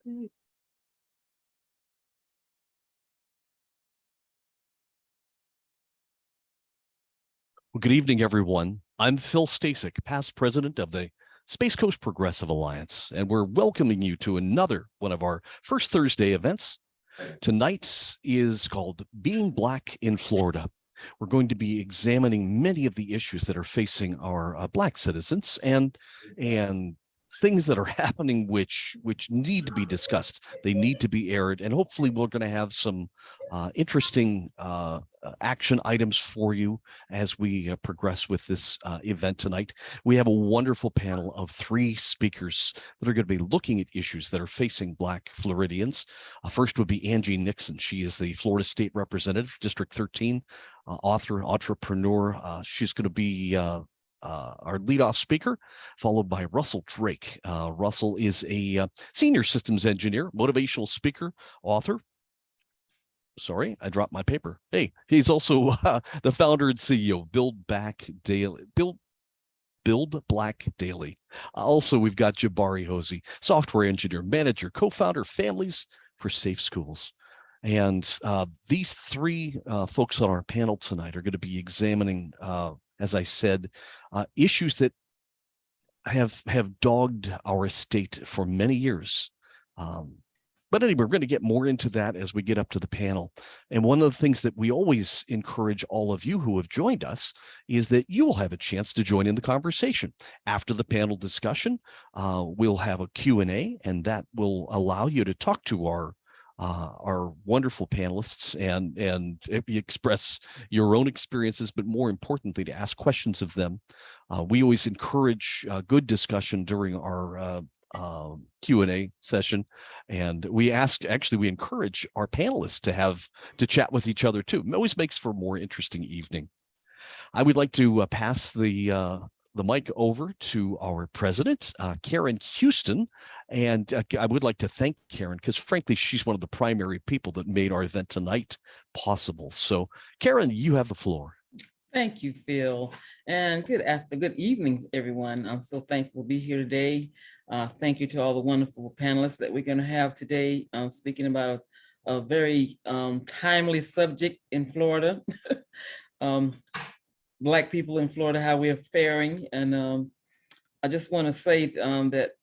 Well, good evening, everyone. I'm Phil Stasek, past president of the Space Coast Progressive Alliance, and we're welcoming you to another one of our first Thursday events. Tonight is called Being Black in Florida. We're going to be examining many of the issues that are facing our Black citizens and things that are happening which need to be discussed. They need to be aired, and hopefully we're going to have some interesting action items for you as we progress with this event tonight. We have a wonderful panel of 3 speakers that are going to be looking at issues that are facing Black Floridians. First would be Angie Nixon. She is the Florida State Representative, District 13, author, entrepreneur. She's going to be our leadoff speaker, followed by Russell Drake. Russell is a senior systems engineer, motivational speaker, author. Sorry, I dropped my paper. Hey, he's also the founder and CEO of Build Black Daily. Also, we've got Jabari Hosey, software engineer, manager, co-founder, Families for Safe Schools. And these 3 folks on our panel tonight are going to be examining, as I said, issues that have dogged our state for many years. But anyway, we're going to get more into that as we get up to the panel. And one of the things that we always encourage all of you who have joined us is that you will have a chance to join in the conversation. After the panel discussion, we'll have a Q&A, and that will allow you to talk to our wonderful panelists and express your own experiences, but more importantly, to ask questions of them. We always encourage good discussion during our Q&A session, and we encourage our panelists to chat with each other too. It always makes for a more interesting evening. I would like to pass the mic over to our president, Karen Houston. And I would like to thank Karen because frankly, she's one of the primary people that made our event tonight possible. So Karen, you have the floor. Thank you, Phil. And good evening, everyone. I'm so thankful to be here today. Thank you to all the wonderful panelists that we're going to have today. Speaking about a very timely subject in Florida. Black people in Florida, how we are faring. And I just want to say that,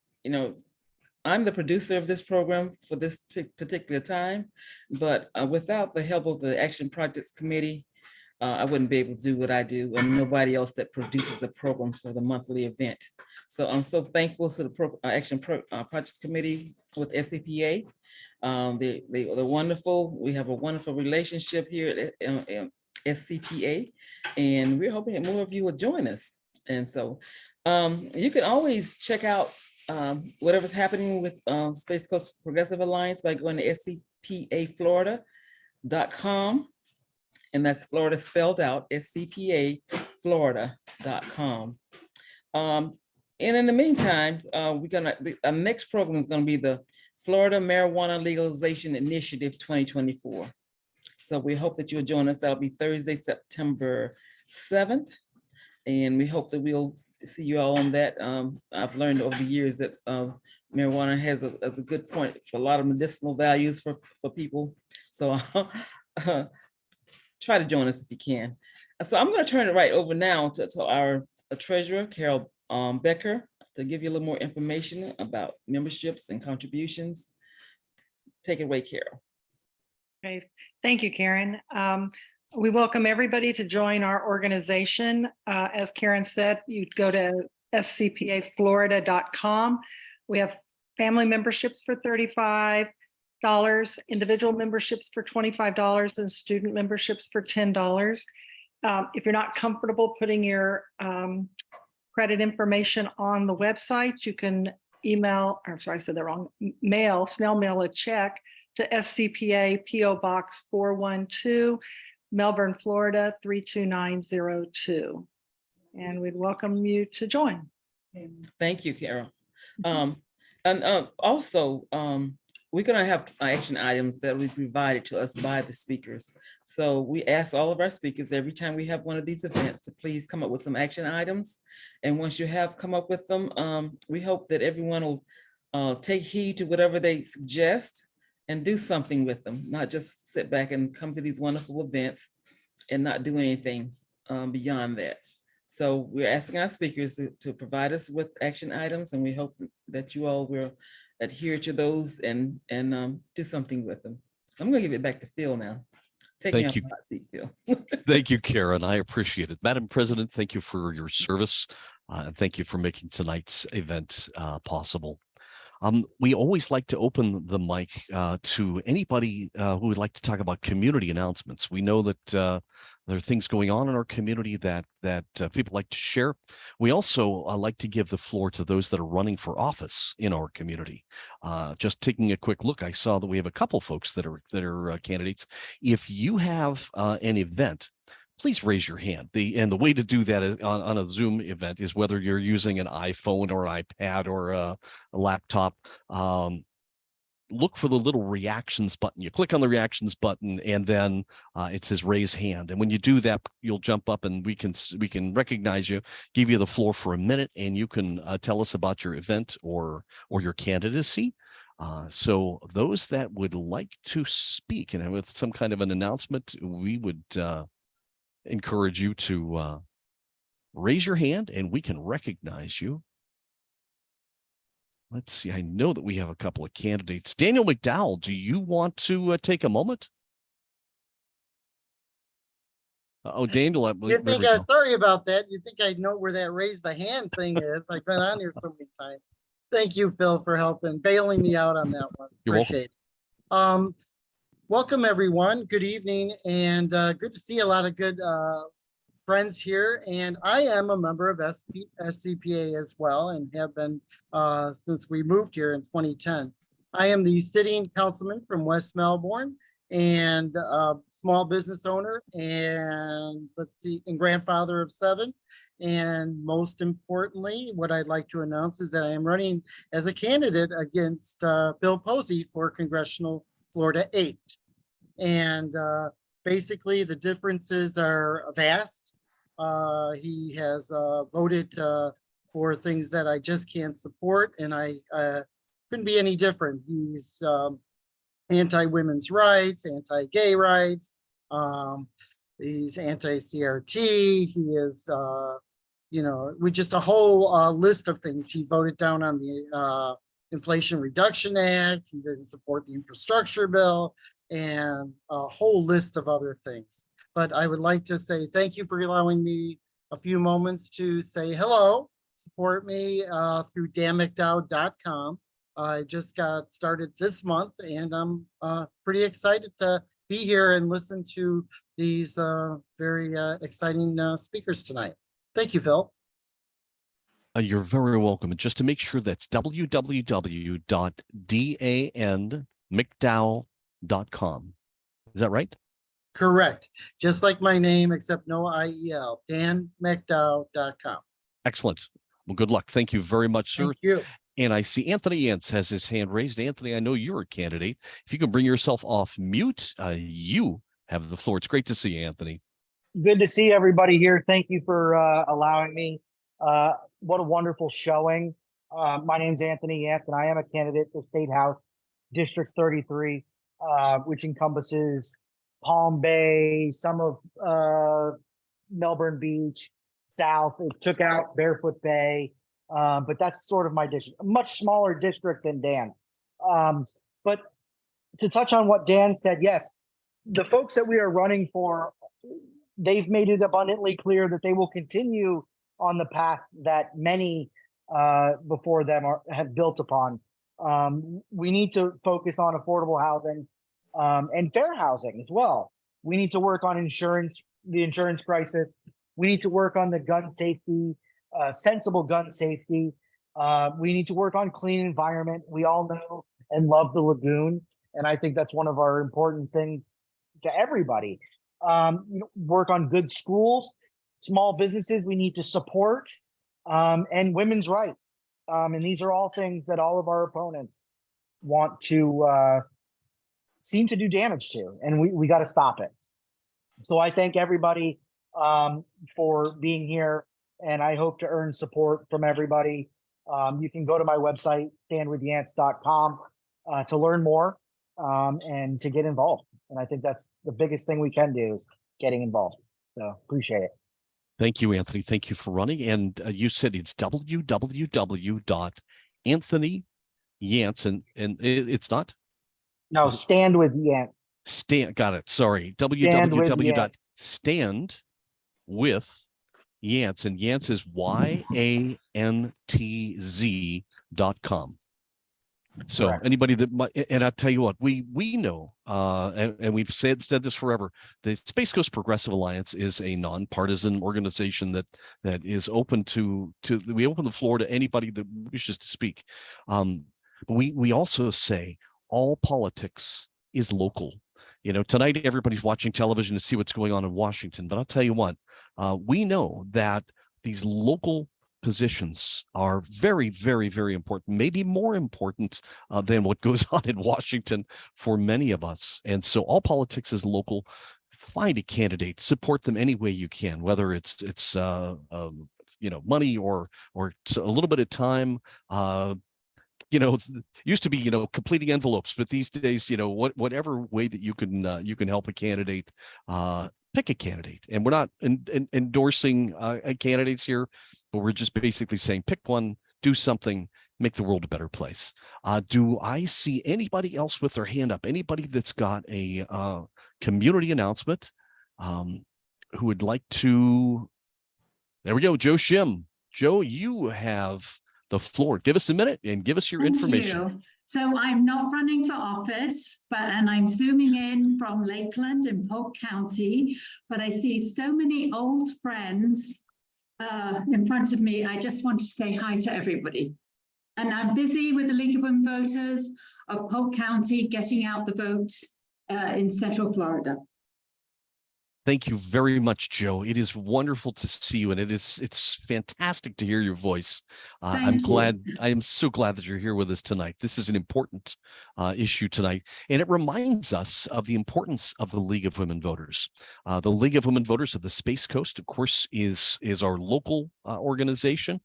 I'm the producer of this program for this particular time, but without the help of the Action Projects Committee, I wouldn't be able to do what I do, and nobody else that produces a program for the monthly event. So I'm so thankful to the Action Projects Committee with SCPA. They're wonderful. We have a wonderful relationship here at SCPA, and we're hoping that more of you will join us. And so you can always check out whatever's happening with Space Coast Progressive Alliance by going to scpaflorida.com. And that's Florida spelled out, scpaflorida.com. And in the meantime, our next program is going to be the Florida Marijuana Legalization Initiative 2024. So we hope that you'll join us. That'll be Thursday, September 7th. And we hope that we'll see you all on that. I've learned over the years that marijuana has a good point for a lot of medicinal values for people. So try to join us if you can. So I'm going to turn it right over now to our treasurer, Carol Becker, to give you a little more information about memberships and contributions. Take it away, Carol. Okay, thank you, Karen. We welcome everybody to join our organization. As Karen said, you'd go to scpaflorida.com. We have family memberships for $35, individual memberships for $25, and student memberships for $10. If you're not comfortable putting your credit information on the website, you can snail mail a check to SCPA PO Box 412, Melbourne, Florida 32902. And we'd welcome you to join. Thank you, Carol. Also, we're going to have action items that will be provided to us by the speakers. So we ask all of our speakers every time we have one of these events to please come up with some action items. And once you have come up with them, we hope that everyone will take heed to whatever they suggest and do something with them, not just sit back and come to these wonderful events and not do anything beyond that. So we're asking our speakers to provide us with action items, and we hope that you all will adhere to those and do something with them. I'm gonna give it back to Phil now. Take me off Thank you. the hot seat, Phil. Thank you, Karen. I appreciate it. Madam President, thank you for your service. And thank you for making tonight's event possible. We always like to open the mic to anybody who would like to talk about community announcements. We know that there are things going on in our community that people like to share. We also like to give the floor to those that are running for office in our community. Just taking a quick look, I saw that we have a couple folks that are candidates. If you have an event, please raise your hand. And the way to do that is on a Zoom event is whether you're using an iPhone or an iPad or a laptop. Look for the little reactions button. You click on the reactions button, and then it says raise hand. And when you do that, you'll jump up, and we can recognize you, give you the floor for a minute, and you can tell us about your event or your candidacy. So those that would like to speak and with some kind of an announcement, we would encourage you to raise your hand and we can recognize you. Let's see. I know that we have a couple of candidates. Daniel McDowell, do you want to take a moment? Oh, Daniel, sorry about that. You think I know where that raise the hand thing is? I've been on here so many times. Thank you, Phil, for helping, bailing me out on that one. You're Appreciate welcome. it. Welcome, everyone. Good evening, and good to see a lot of good friends here. And I am a member of SCPA as well, and have been since we moved here in 2010. I am the sitting councilman from West Melbourne and small business owner, and and grandfather of 7. And most importantly, what I'd like to announce is that I am running as a candidate against Bill Posey for Congressional Florida 8. And basically the differences are vast. He has voted for things that I just can't support, and I couldn't be any different. He's anti-women's rights, anti-gay rights. He's anti-CRT. He is, with just a whole list of things. He voted down on the Inflation Reduction Act. He didn't support the infrastructure bill, and a whole list of other things. But I would like to say thank you for allowing me a few moments to say hello. Support me through danmcdowd.com. I just got started this month, and I'm pretty excited to be here and listen to these very exciting speakers tonight. Thank you, Phil. You're very welcome. And just to make sure, that's www.danmcdowell.com. Is that right? Correct. Just like my name, except no IEL, danmcdowell.com. Excellent. Well, good luck. Thank you very much, sir. Thank you. And I see Anthony Yance has his hand raised. Anthony, I know you're a candidate. If you can bring yourself off mute, you have the floor. It's great to see you, Anthony. Good to see everybody here. Thank you for allowing me. What a wonderful showing. My name's Anthony Yance, and I am a candidate for State House District 33, which encompasses Palm Bay, some of Melbourne Beach, South. It took out Barefoot Bay, but that's sort of my district. A much smaller district than Dan. But to touch on what Dan said, yes, the folks that we are running for, they've made it abundantly clear that they will continue on the path that many before them have built upon. We need to focus on affordable housing and fair housing as well. We need to work on the insurance crisis. We need to work on the gun safety, sensible gun safety. We need to work on clean environment. We all know and love the lagoon, and I think that's one of our important things to everybody. Work on good schools, small businesses we need to support, and women's rights. And these are all things that all of our opponents want to seem to do damage to, and we got to stop it. So I thank everybody for being here, and I hope to earn support from everybody You can go to my website, standwithyants.com, to learn more and to get involved. And I think that's the biggest thing we can do is getting involved. So appreciate it. Thank you, Anthony. Thank you for running. And you said it's www.anthonyyance, and it's not? No, Stand with Yance. Got it. Sorry. Stand with Yance. www.standwithyance, and Yance is YANTZ.com. So Correct. anybody that might, and I'll tell you what, we know, and we've said this forever, the Space Coast Progressive Alliance is a nonpartisan organization that is open to we open the floor to anybody that wishes to speak. We also say all politics is local. You know, tonight everybody's watching television to see what's going on in Washington, but I'll tell you what, we know that these local positions are very, very, very important, maybe more important than what goes on in Washington for many of us. And so all politics is local. Find a candidate, support them any way you can, whether it's money or a little bit of time. Used to be, completing envelopes, but these days, whatever way that you can help a candidate, pick a candidate. And we're not endorsing candidates here, but we're just basically saying pick one, do something, make the world a better place. Do I see anybody else with their hand up? Anybody that's got a community announcement who would like to? There we go, Joe Shim. Joe, you have the floor. Give us a minute and give us your information. You. So I'm not running for office, and I'm zooming in from Lakeland in Polk County, but I see so many old friends in front of me. I just want to say hi to everybody. And I'm busy with the League of Women Voters of Polk County, getting out the vote in Central Florida. Thank you very much, Joe. It is wonderful to see you, and it's fantastic to hear your voice. I am so glad that you're here with us tonight. This is an important issue tonight, and it reminds us of the importance of the League of Women Voters. The League of Women Voters of the Space Coast, of course, is our local organization.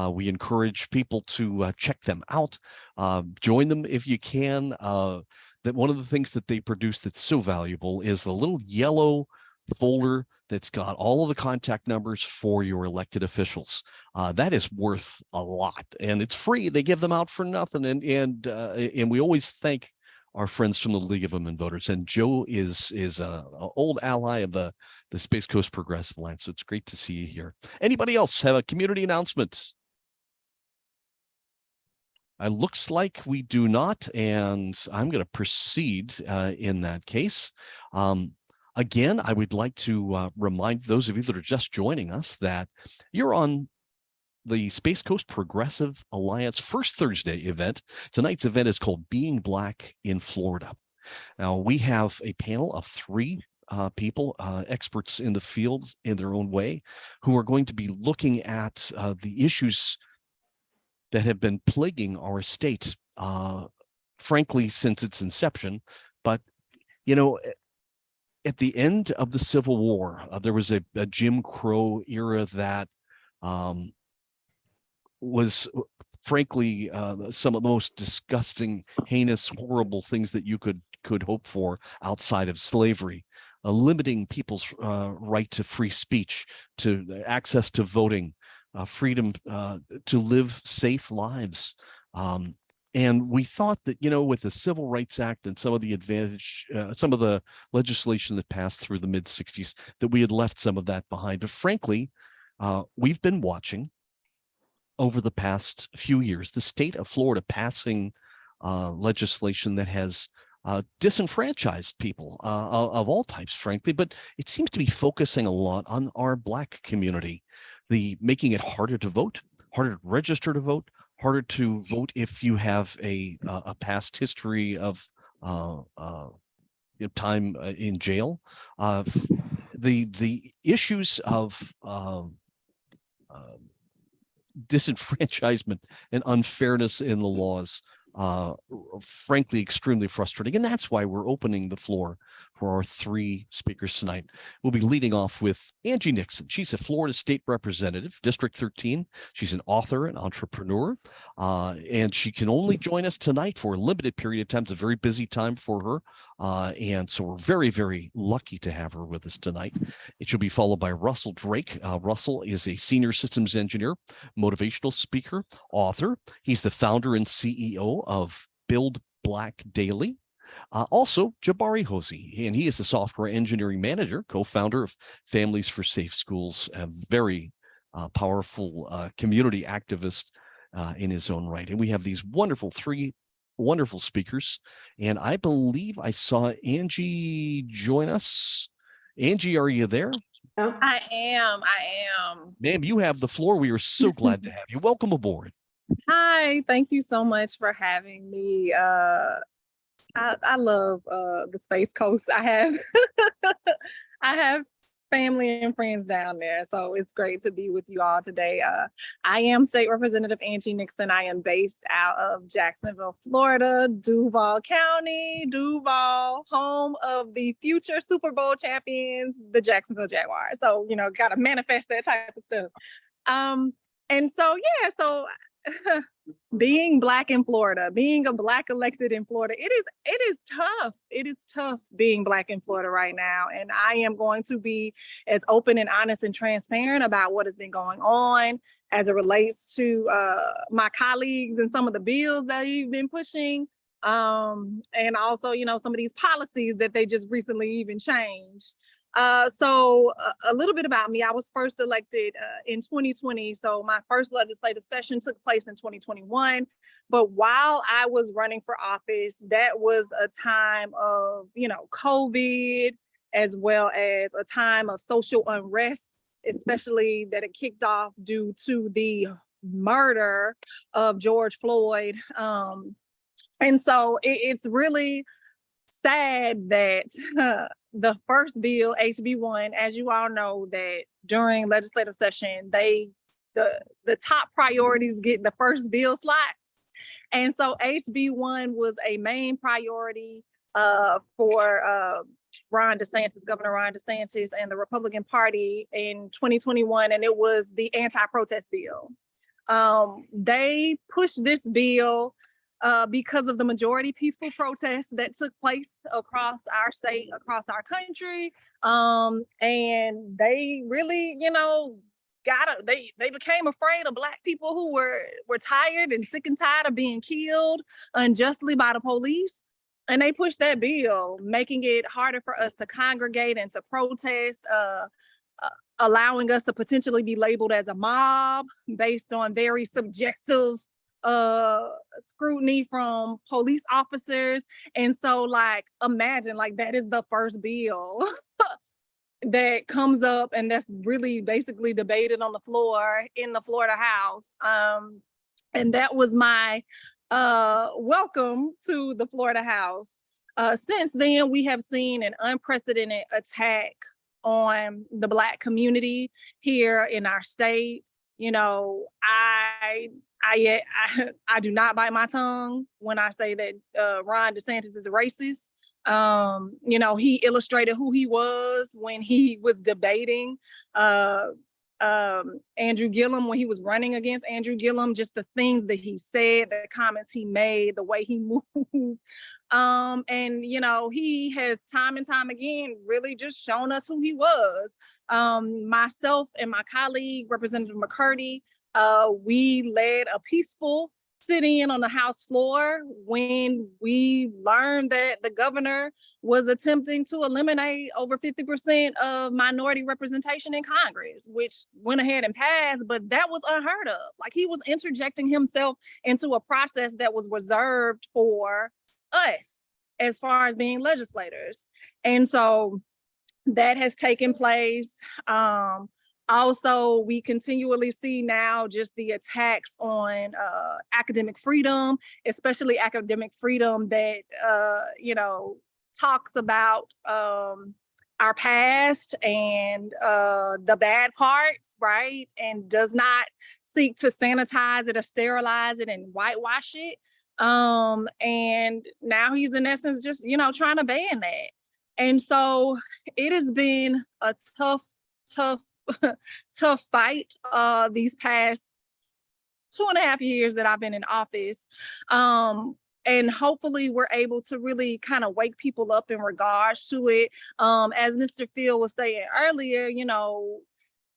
We encourage people to check them out, join them if you can. That one of the things that they produce that's so valuable is the little yellow folder that's got all of the contact numbers for your elected officials. That is worth a lot, and it's free. They give them out for nothing, and we always thank our friends from the League of Women Voters. And Joe is an old ally of the Space Coast Progressive Alliance, so it's great to see you here. Anybody else have a community announcement? It looks like we do not, and I'm going to proceed in that case. Again, I would like to remind those of you that are just joining us that you're on the Space Coast Progressive Alliance First Thursday event. Tonight's event is called Being Black in Florida. Now, we have a panel of three people, experts in the field in their own way, who are going to be looking at the issues that have been plaguing our state, frankly, since its inception. But, at the end of the Civil War, there was a Jim Crow era that was, frankly, some of the most disgusting, heinous, horrible things that you could hope for outside of slavery, limiting people's right to free speech, to access to voting, freedom to live safe lives. And we thought that, with the Civil Rights Act and some of the legislation that passed through the mid-'60s, that we had left some of that behind. But frankly, we've been watching over the past few years the state of Florida passing legislation that has disenfranchised people of all types, frankly, but it seems to be focusing a lot on our Black community, making it harder to vote, harder to register to vote, harder to vote if you have a past history of time in jail. The issues of disenfranchisement and unfairness in the laws, frankly, extremely frustrating. And that's why we're opening the floor for our three speakers tonight. We'll be leading off with Angie Nixon. She's a Florida State Representative, District 13. She's an author and entrepreneur, and she can only join us tonight for a limited period of time. It's a very busy time for her, and so we're very, very lucky to have her with us tonight. It should be followed by Russell Drake. Russell is a senior systems engineer, motivational speaker, author. He's the founder and CEO of Build Black Daily. Also, Jabari Hosey, and he is a software engineering manager, co-founder of Families for Safe Schools, a very powerful community activist in his own right. And we have these three wonderful speakers. And I believe I saw Angie join us. Angie, are you there? I am. Ma'am, you have the floor. We are so glad to have you. Welcome aboard. Hi, thank you so much for having me. I love the Space Coast. I have I have family and friends down there, so it's great to be with you all today. I am State Representative Angie Nixon. I am based out of Jacksonville, Florida, Duval County, Duval, home of the future Super Bowl champions, the Jacksonville Jaguars. So, gotta manifest that type of stuff. And so, being Black in Florida, being a Black elected in Florida, it is tough. It is tough being Black in Florida right now. And I am going to be as open and honest and transparent about what has been going on as it relates to my colleagues and some of the bills that they've been pushing. And also, some of these policies that they just recently even changed. So a little bit about me. I was first elected in 2020. So my first legislative session took place in 2021. But while I was running for office, that was a time of, COVID, as well as a time of social unrest, especially that it kicked off due to the murder of George Floyd. And so it's really sad that the first bill, HB1, as you all know, that during legislative session, the top priorities get the first bill slots. And so HB1 was a main priority for Governor Ron DeSantis and the Republican Party in 2021, and it was the anti-protest bill. They pushed this bill because of the majority peaceful protests that took place across our state, across our country. And they really, they became afraid of Black people who were tired and sick and tired of being killed unjustly by the police. And they pushed that bill, making it harder for us to congregate and to protest, allowing us to potentially be labeled as a mob based on very subjective scrutiny from police officers. And so imagine that is the first bill that comes up, and that's really basically debated on the floor in the Florida House. And that was my welcome to the Florida House. Since then, we have seen an unprecedented attack on the Black community here in our state. I do not bite my tongue when I say that Ron DeSantis is a racist. He illustrated who he was when he was debating Andrew Gillum, when he was running against Andrew Gillum, just the things that he said, the comments he made, the way he moved. And he has time and time again really just shown us who he was. Myself and my colleague, Representative McCurdy, we led a peaceful sit-in on the House floor when we learned that the governor was attempting to eliminate over 50% of minority representation in Congress, which went ahead and passed, but that was unheard of. He was interjecting himself into a process that was reserved for us as far as being legislators. And so that has taken place. Also, we continually see now just the attacks on academic freedom, especially academic freedom that, talks about our past and the bad parts, right? And does not seek to sanitize it or sterilize it and whitewash it. And now he's in essence just, trying to ban that. And so it has been a tough, tough fight these past 2.5 years that I've been in office. And hopefully we're able to really kind of wake people up in regards to it. As Mr. Field was saying earlier, you know,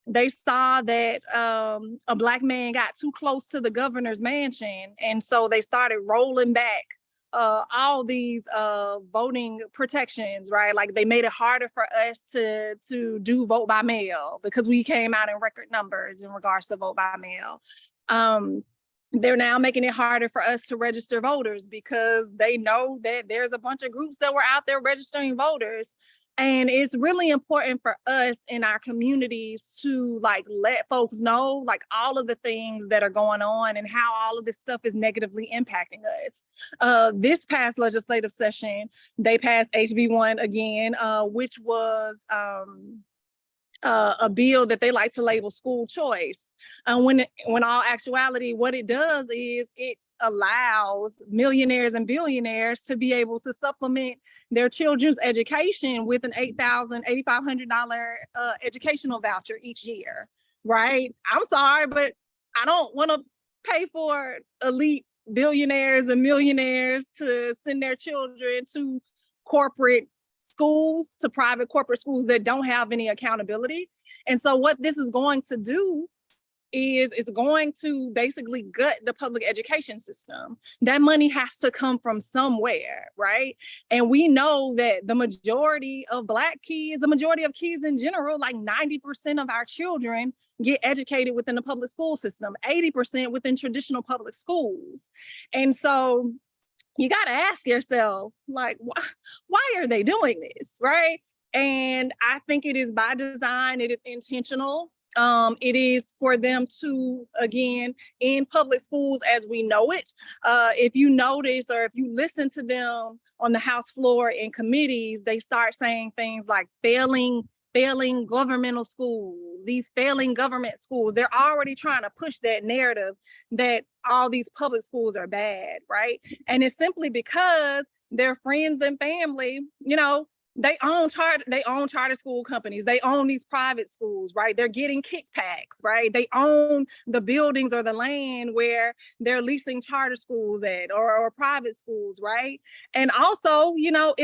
they saw that a Black man got too close to the governor's mansion. And so they started rolling back all these voting protections, right? Like they made it harder for us to do vote by mail because we came out in record numbers in regards to vote by mail. They're now making it harder for us to register voters because they know that there's a bunch of groups that were out there registering voters. And it's really important for us in our communities to like let folks know like all of the things that are going on and how all of this stuff is negatively impacting us. This past legislative session, they passed HB1 again, which was a bill that they like to label school choice. When all actuality, what it does is it allows millionaires and billionaires to be able to supplement their children's education with an $8,500 educational voucher each year, right? I'm sorry, but I don't want to pay for elite billionaires and millionaires to send their children to corporate schools, to private corporate schools that don't have any accountability. And so what this is going to do is it's going to basically gut the public education system. That money has to come from somewhere, right? And we know that the majority of Black kids, the majority of kids in general, like 90% of our children get educated within the public school system, 80% within traditional public schools. And so you got to ask yourself, like, why are they doing this, right? And I think it is by design, it is intentional. It is for them to, again, in public schools as we know it, if you notice or if you listen to them on the House floor in committees, they start saying things like failing governmental schools, these failing government schools. They're already trying to push that narrative that all these public schools are bad, right? And it's simply because their friends and family, you know, they own charter school companies. They own these private schools, right? They're getting kickbacks, right? They own the buildings or the land where they're leasing charter schools at or private schools, right? And also, you know,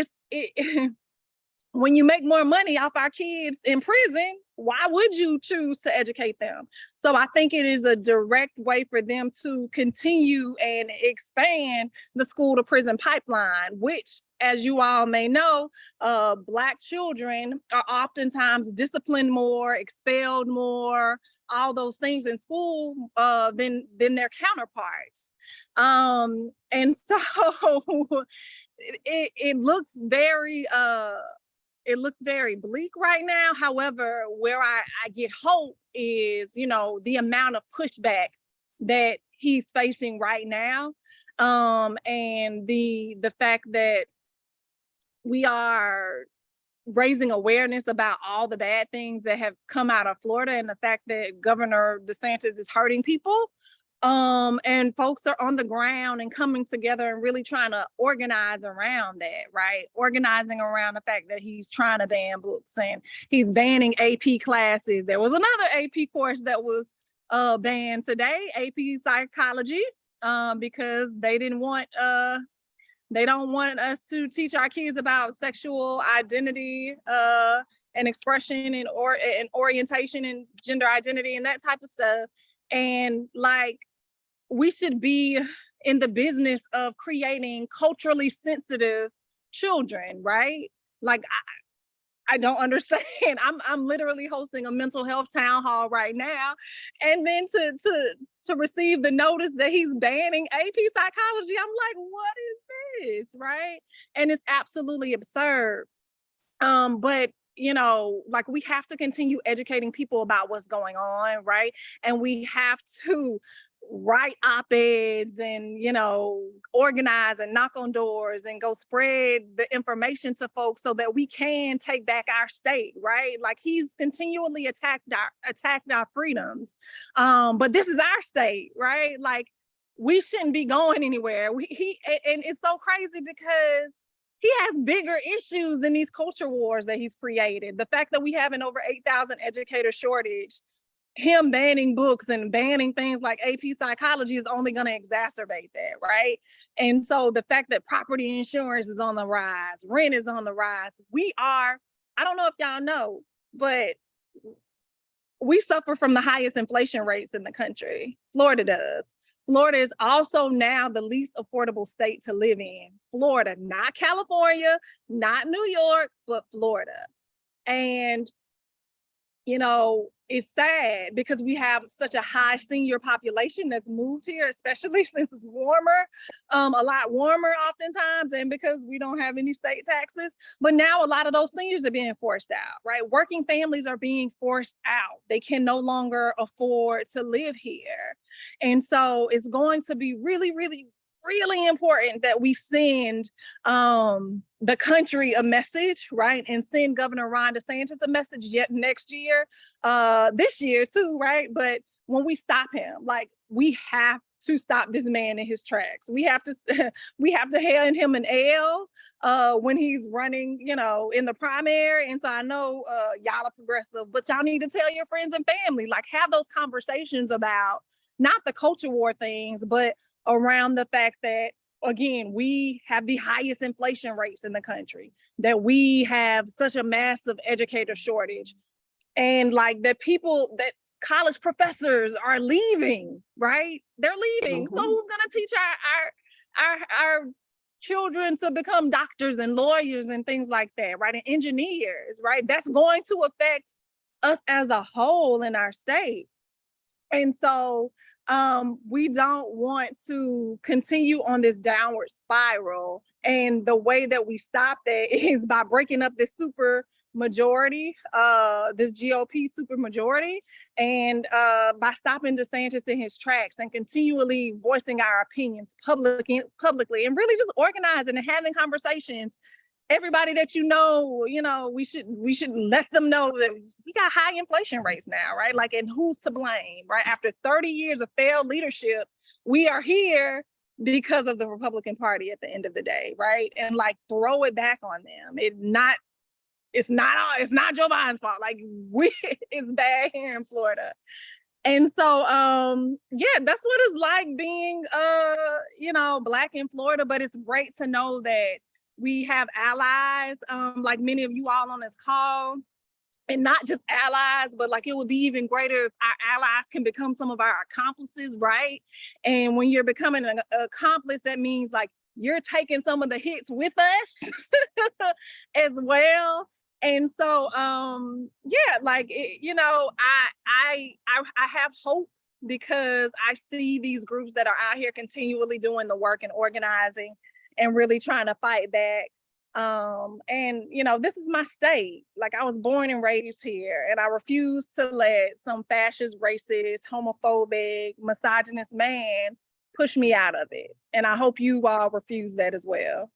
when you make more money off our kids in prison, why would you choose to educate them? So I think it is a direct way for them to continue and expand the school to prison pipeline, which, as you all may know, Black children are oftentimes disciplined more, expelled more, all those things in school than their counterparts. And so it looks very bleak right now. However, where I get hope is, you know, the amount of pushback that he's facing right now, and the fact that we are raising awareness about all the bad things that have come out of Florida and the fact that Governor DeSantis is hurting people. And folks are on the ground and coming together and really trying to organize around that, right? Organizing around the fact that he's trying to ban books and he's banning AP classes. There was another AP course that was banned today, AP psychology, because they don't want us to teach our kids about sexual identity and expression and orientation and gender identity and that type of stuff. And like, we should be in the business of creating culturally sensitive children, right? Like, I don't understand. I'm literally hosting a mental health town hall right now, and then to receive the notice that he's banning AP psychology, I'm like, what is this, right? And it's absolutely absurd. But you know, like, we have to continue educating people about what's going on, right? And we have to write op-eds and, you know, organize and knock on doors and go spread the information to folks so that we can take back our state, right? Like, he's continually attacked our freedoms. But this is our state, right? Like, we shouldn't be going anywhere. And it's so crazy because he has bigger issues than these culture wars that he's created. The fact that we have an over 8,000 educator shortage, him banning books and banning things like AP psychology is only going to exacerbate that, right? And so the fact that property insurance is on the rise, rent is on the rise. I don't know if y'all know, but we suffer from the highest inflation rates in the country. Florida does. Florida is also now the least affordable state to live in. Florida, not California, not New York, but Florida. And, you know, it's sad because we have such a high senior population that's moved here, especially since it's warmer, a lot warmer oftentimes, and because we don't have any state taxes. But now a lot of those seniors are being forced out, right? Working families are being forced out. They can no longer afford to live here. And so it's going to be really, really, really important that we send the country a message, right? And send Governor Ron DeSantis a message yet next year, this year too, right? But when we stop him, like, we have to stop this man in his tracks. We have to hand him an L when he's running, you know, in the primary. And so I know y'all are progressive, but y'all need to tell your friends and family, like, have those conversations about not the culture war things, but around the fact that, again, we have the highest inflation rates in the country, that we have such a massive educator shortage, and like that college professors are leaving, right? They're leaving. So who's gonna teach our children to become doctors and lawyers and things like that, right? And engineers, right? That's going to affect us as a whole in our state. And so we don't want to continue on this downward spiral. And the way that we stop that is by breaking up this super majority, this GOP super majority, and by stopping DeSantis in his tracks and continually voicing our opinions publicly, and really just organizing and having conversations. Everybody that you know, we should let them know that we got high inflation rates now, right? Like, and who's to blame, right? After 30 years of failed leadership, we are here because of the Republican Party at the end of the day, right? And like, throw it back on them. It's not Joe Biden's fault. Like, it's bad here in Florida. And so, yeah, that's what it's like being, Black in Florida. But it's great to know that we have allies, like many of you all on this call, and not just allies, but like, it would be even greater if our allies can become some of our accomplices, right? And when you're becoming an accomplice, that means like you're taking some of the hits with us as well. And so, yeah, like, I have hope because I see these groups that are out here continually doing the work and organizing and really trying to fight back. And, this is my state. Like, I was born and raised here, and I refuse to let some fascist, racist, homophobic, misogynist man push me out of it. And I hope you all refuse that as well.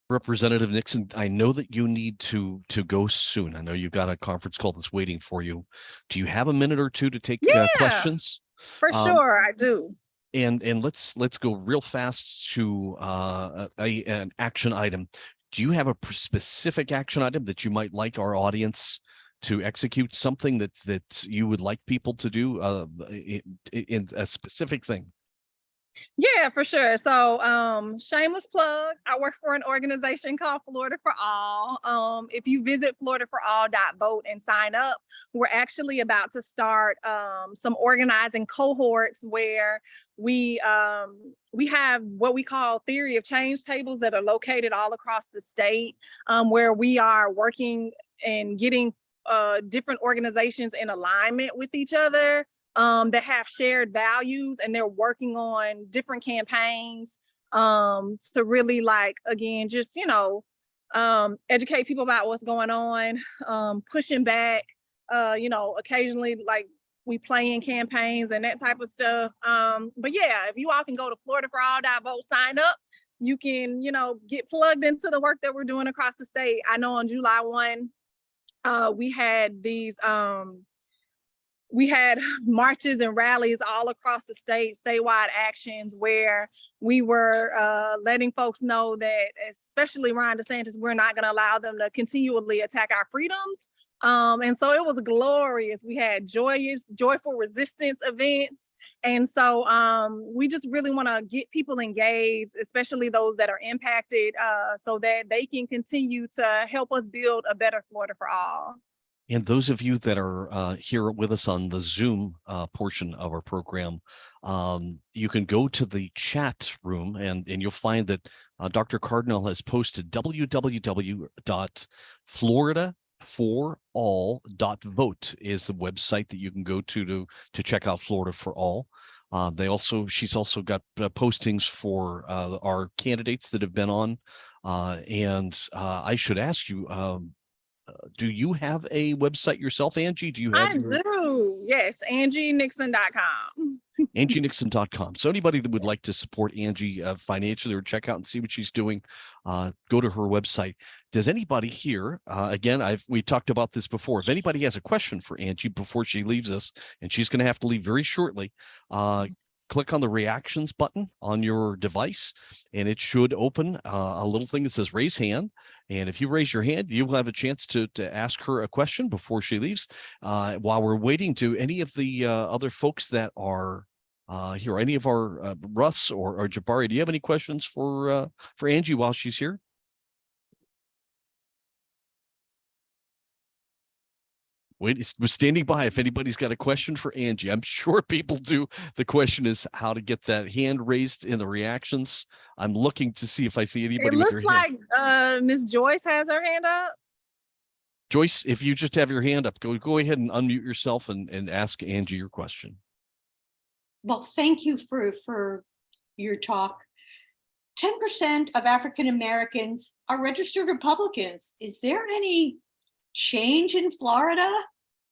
Representative Nixon, I know that you need to go soon. I know you've got a conference call that's waiting for you. Do you have a minute or two to take questions? For sure, I do. And let's go real fast to an action item. Do you have a specific action item that you might like our audience to execute? Something that you would like people to do in a specific thing? Yeah, for sure. So, shameless plug, I work for an organization called Florida for All. If you visit floridaforall.vote and sign up, we're actually about to start some organizing cohorts where we have what we call theory of change tables that are located all across the state, where we are working and getting different organizations in alignment with each other, that have shared values, and they're working on different campaigns to really, like, again, just, educate people about what's going on, pushing back, occasionally, like, we play in campaigns and that type of stuff. But yeah, if you all can go to floridaforall.vote, sign up, you can, get plugged into the work that we're doing across the state. I know on July 1, we had these we had marches and rallies all across the state, statewide actions where we were letting folks know that, especially Ron DeSantis, we're not going to allow them to continually attack our freedoms. And so it was glorious. We had joyful resistance events. And so we just really want to get people engaged, especially those that are impacted, so that they can continue to help us build a better Florida for all. And those of you that are here with us on the Zoom portion of our program, you can go to the chat room and you'll find that Dr. Cardinal has posted www.floridaforall.vote is the website that you can go to check out Florida for All. She's also got postings for our candidates that have been on. And I should ask you, do you have a website yourself, Angie? Do you have? I do. Yes, AngieNixon.com. AngieNixon.com. So anybody that would like to support Angie financially or check out and see what she's doing, go to her website. Does anybody here, again, we talked about this before. If anybody has a question for Angie before she leaves us, and she's going to have to leave very shortly, click on the reactions button on your device, and it should open a little thing that says raise hand. And if you raise your hand, you'll have a chance to ask her a question before she leaves. While we're waiting to any of the other folks that are here, any of our Russ or Jabari, do you have any questions for Angie while she's here? We're standing by if anybody's got a question for Angie. I'm sure people do. The question is how to get that hand raised in the reactions. I'm looking to see if I see anybody with their hand. It looks like Miss Joyce has her hand up. Joyce, if you just have your hand up, go ahead and unmute yourself and ask Angie your question. Well, thank you for your talk. 10% of African Americans are registered Republicans. Is there any change in Florida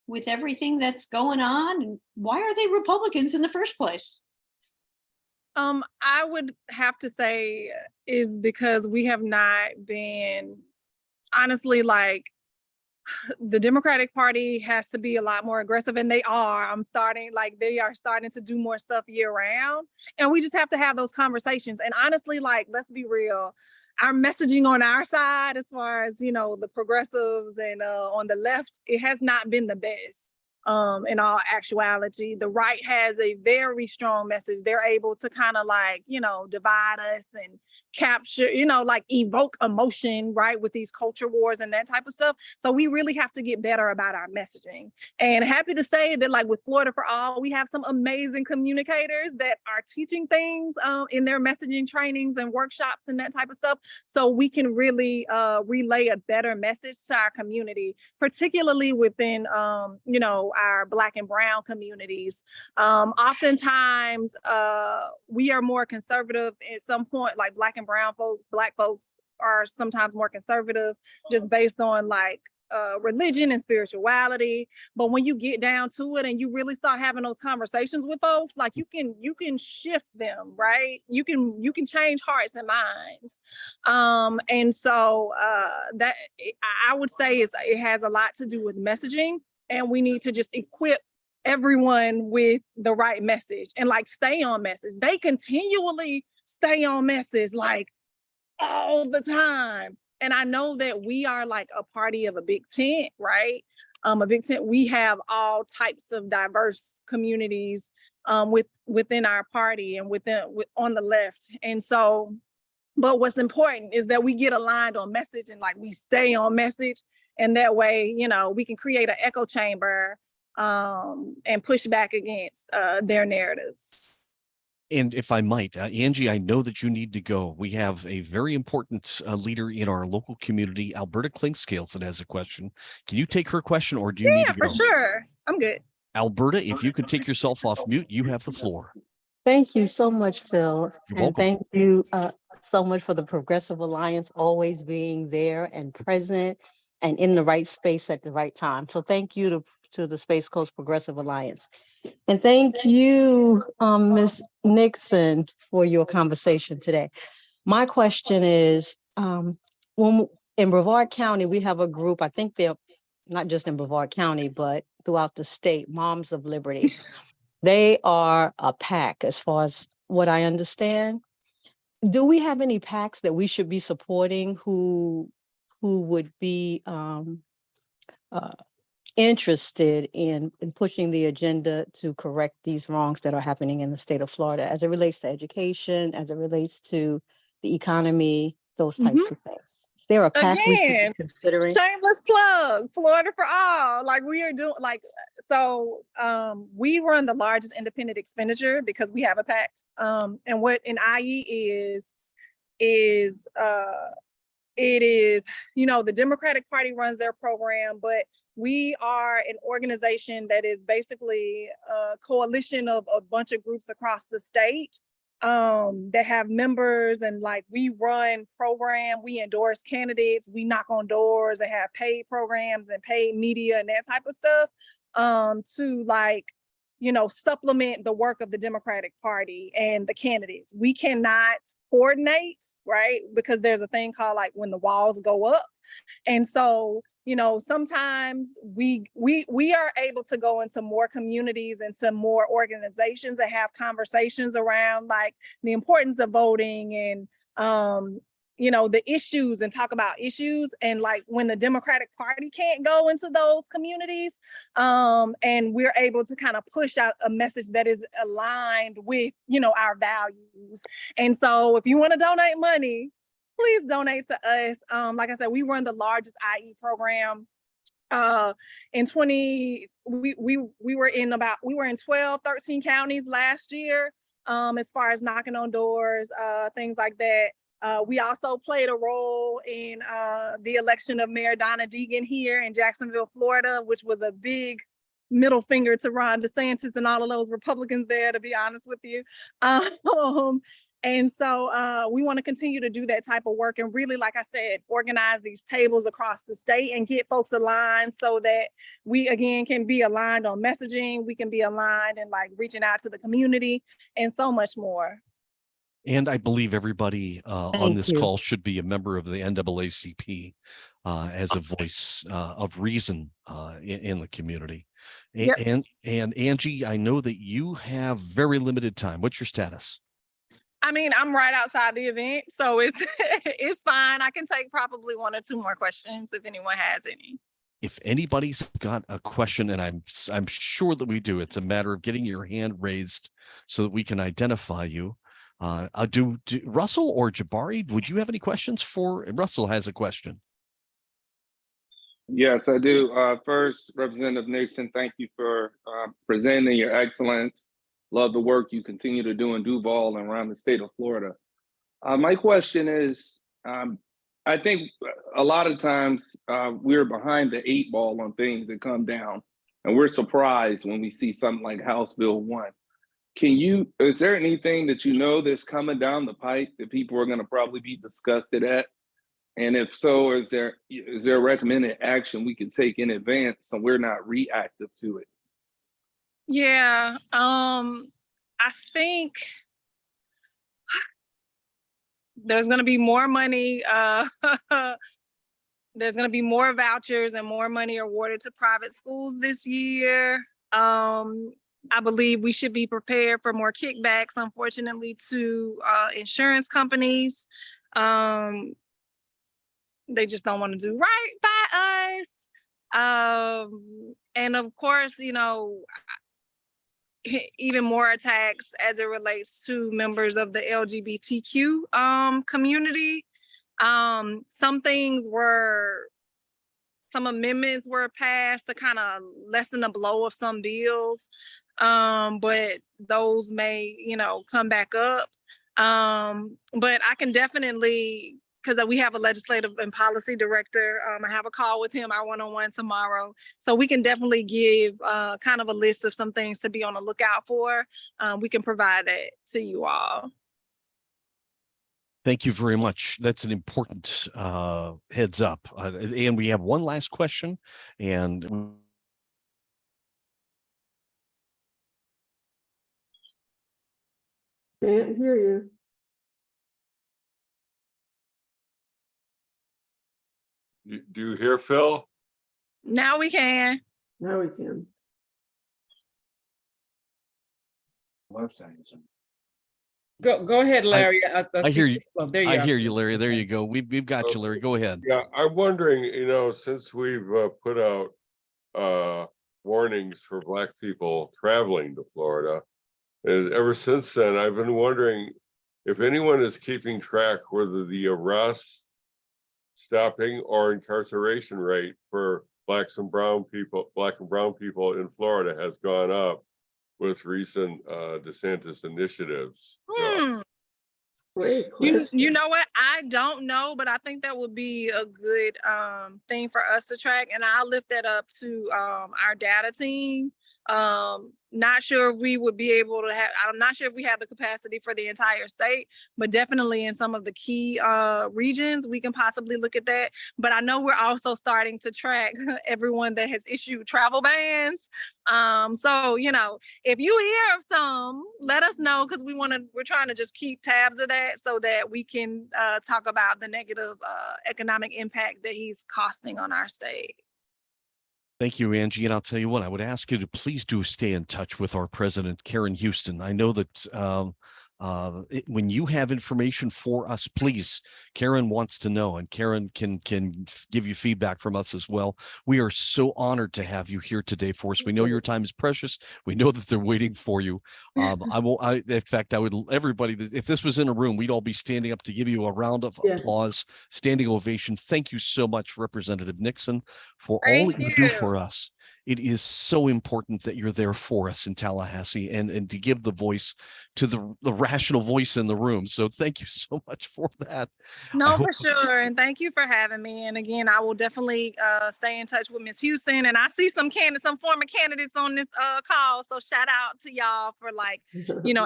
with everything that's going on? And why are they Republicans in the first place? I would have to say is because we have not been, honestly, like, the Democratic Party has to be a lot more aggressive, and they are. They are starting to do more stuff year round, and we just have to have those conversations. And honestly, like, let's be real, our messaging on our side, as far as, the progressives and on the left, it has not been the best. In all actuality, the right has a very strong message. They're able to kind of divide us and capture, evoke emotion, right, with these culture wars and that type of stuff. So we really have to get better about our messaging. And happy to say that, like, with Florida for All, we have some amazing communicators that are teaching things in their messaging trainings and workshops and that type of stuff. So we can really relay a better message to our community, particularly within, our Black and Brown communities. Oftentimes, we are more conservative at some point, like Black and Brown folks, Black folks are sometimes more conservative just based on religion and spirituality. But when you get down to it and you really start having those conversations with folks, like, you can shift them, right? You can change hearts and minds. And so that, I would say, it has a lot to do with messaging. And we need to just equip everyone with the right message and stay on message. They continually stay on message all the time. And I know that we are a party of a big tent, right? A big tent. We have all types of diverse communities within our party and on the left. And so, but what's important is that we get aligned on message and we stay on message. And that way, we can create an echo chamber and push back against their narratives. And if I might, Angie, I know that you need to go. We have a very important leader in our local community, Alberta Clinkscales, that has a question. Can you take her question, or do you need to go? Yeah, for sure. I'm good. Alberta, if you could take yourself off mute, you have the floor. Thank you so much, Phil. You're and welcome. Thank you so much for the Progressive Alliance always being there and present and in the right space at the right time. So thank you to the Space Coast Progressive Alliance. And thank you, Ms. Nixon, for your conversation today. My question is, when in Brevard County, we have a group, I think they're not just in Brevard County, but throughout the state, Moms of Liberty. They are a PAC as far as what I understand. Do we have any PACs that we should be supporting who would be interested in pushing the agenda to correct these wrongs that are happening in the state of Florida as it relates to education, as it relates to the economy, those types of things? Is there a PAC we should be Again, considering? shameless plug, Florida for all. Like we are doing we run the largest independent expenditure because we have a pact. And what an IE is it is, the Democratic Party runs their program, but we are an organization that is basically a coalition of a bunch of groups across the state that have members, and like we run program, we endorse candidates, we knock on doors and have paid programs and paid media and that type of stuff to supplement the work of the Democratic Party and the candidates. We cannot coordinate, right? Because there's a thing called like when the walls go up. And so, sometimes we are able to go into more communities and some more organizations and have conversations around like the importance of voting and the issues and talk about issues. And like when the Democratic Party can't go into those communities, and we're able to kind of push out a message that is aligned with, our values. And so if you want to donate money, please donate to us. Like I said, we run the largest IE program. In 20, we were in 12, 13 counties last year, as far as knocking on doors, things like that. We also played a role in the election of Mayor Donna Deegan here in Jacksonville, Florida, which was a big middle finger to Ron DeSantis and all of those Republicans there, to be honest with you. And so we want to continue to do that type of work and really, like I said, organize these tables across the state and get folks aligned so that we, again, can be aligned on messaging. We can be aligned and like reaching out to the community and so much more. And I believe everybody on Thank this you. call should be a member of the NAACP as a voice of reason in the community. Yep. And Angie, I know that you have very limited time. What's your status? I mean, I'm right outside the event, so it's it's fine. I can take probably 1 or 2 more questions if anyone has any. If anybody's got a question, and I'm sure that we do, it's a matter of getting your hand raised so that we can identify you. Do Russell or Jabari, would you have any questions for? Russell has a question. Yes, I do. First, Representative Nixon, thank you for presenting your excellence. Love the work you continue to do in Duval and around the state of Florida. My question is, I think a lot of times we're behind the 8 ball on things that come down, and we're surprised when we see something like House Bill 1. Is there anything that that's coming down the pipe that people are going to probably be disgusted at? And if so, is there a recommended action we can take in advance so we're not reactive to it? Yeah, I think there's going to be more money. There's going to be more vouchers and more money awarded to private schools this year. I believe we should be prepared for more kickbacks, unfortunately, to insurance companies. They just don't want to do right by us. And of course, even more attacks as it relates to members of the LGBTQ community. Some amendments were passed to kind of lessen the blow of some bills, but those may, come back up. But I can definitely, because we have a legislative and policy director. I have a call with him, our one-on-one tomorrow. So we can definitely give kind of a list of some things to be on the lookout for. We can provide that to you all. Thank you very much. That's an important heads up. And we have one last question. And can't hear you. Do you hear Phil? Now we can. Now we can. Go ahead, Larry. I hear you. Oh, there you I are. hear you, Larry. There you go. We've got you, Larry. Go ahead. Yeah, I'm wondering, since we've put out warnings for Black people traveling to Florida, and ever since then, I've been wondering if anyone is keeping track whether the arrest, stopping, or incarceration rate for Black and brown people in Florida has gone up with recent DeSantis initiatives. You know what? I don't know, but I think that would be a good thing for us to track. And I'll lift that up to our data team. Not sure if we would be able to have, I'm not sure if we have the capacity for the entire state, but definitely in some of the key regions, we can possibly look at that. But I know we're also starting to track everyone that has issued travel bans. So, if you hear of some, let us know, because we're trying to just keep tabs of that so that we can talk about the negative economic impact that he's costing on our state. Thank you, Angie. And I'll tell you what, I would ask you to please do stay in touch with our president, Karen Houston. I know that when you have information for us, please, Karen wants to know, and Karen can give you feedback from us as well. We are so honored to have you here today for us. We know your time is precious. We know that they're waiting for you. In fact, I would, everybody, if this was in a room, we'd all be standing up to give you a round of applause, standing ovation. Thank you so much, Representative Nixon, for all that you do for us. It is so important that you're there for us in Tallahassee and to give the voice to the rational voice in the room. So thank you so much for that. No, for sure. And thank you for having me. And again, I will definitely stay in touch with Ms. Houston. And I see some former candidates on this call. So shout out to y'all for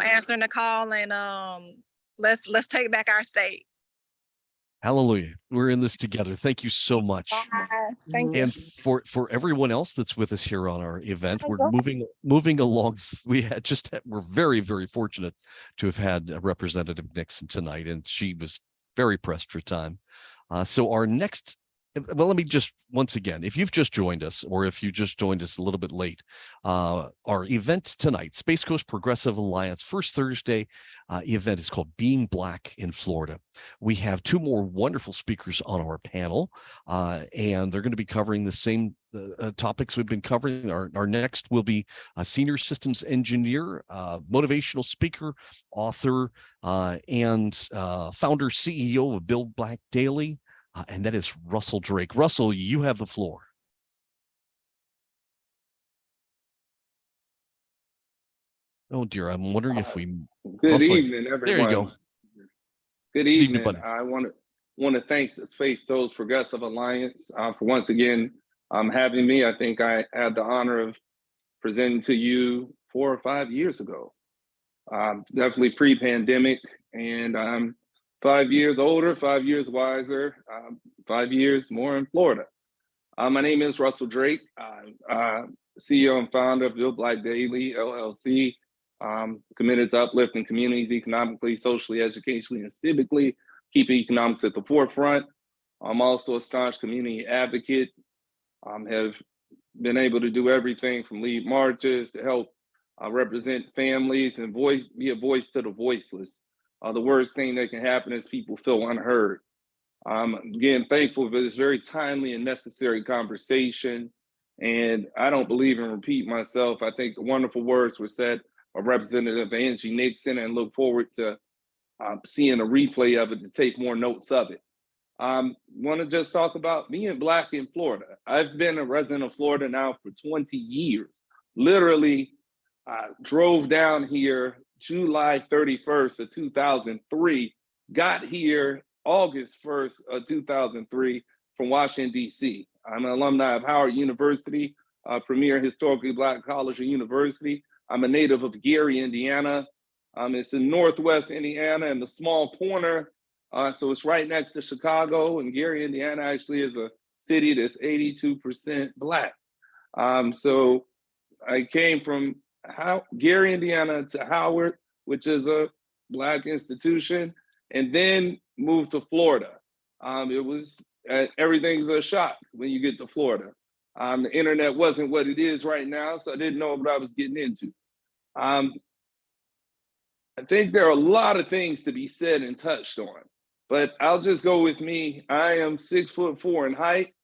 answering the call, and let's take back our state. Hallelujah. We're in this together. Thank you so much. Thank you. And for everyone else that's with us here on our event, we're moving along. We're very, very fortunate to have had Representative Nixon tonight, and she was very pressed for time. So our next, well, let me just, once again, if you've just joined us, or if you just joined us a little bit late, our event tonight, Space Coast Progressive Alliance, first Thursday event is called Being Black in Florida. We have two more wonderful speakers on our panel, and they're going to be covering the same topics we've been covering. Our next will be a senior systems engineer, motivational speaker, author, and founder, CEO of Build Black Daily. And that is Russell Drake. Russell, you have the floor. Oh dear, I'm wondering if we. Good evening, everyone. There you go. Good evening. I want to thank the Space Coast Progressive Alliance for once again having me. I think I had the honor of presenting to you 4 or 5 years ago. Definitely pre-pandemic, and I'm 5 years older, 5 years wiser, 5 years more in Florida. My name is Russell Drake. I'm CEO and founder of Build Black Daily, LLC, committed to uplifting communities economically, socially, educationally, and civically, keeping economics at the forefront. I'm also a staunch community advocate. Have been able to do everything from lead marches to help represent families and be a voice to the voiceless. The worst thing that can happen is people feel unheard. Again, thankful for this very timely and necessary conversation. And I don't believe in repeat myself. I think the wonderful words were said by Representative Angie Nixon, and look forward to seeing a replay of it to take more notes of it. Want to just talk about being Black in Florida. I've been a resident of Florida now for 20 years. Literally drove down here July 31st of 2003, got here August 1st of 2003 from Washington, D.C. I'm an alumni of Howard University, premier historically Black college or university. I'm a native of Gary, Indiana. It's in Northwest Indiana in the small corner. So it's right next to Chicago, and Gary, Indiana actually is a city that's 82% Black. So I came from Gary, Indiana to Howard, which is a Black institution, and then moved to Florida. It was, everything's a shock when you get to Florida. The internet wasn't what it is right now, so I didn't know what I was getting into. I think there are a lot of things to be said and touched on, but I'll just go with me. I am 6'4" in height.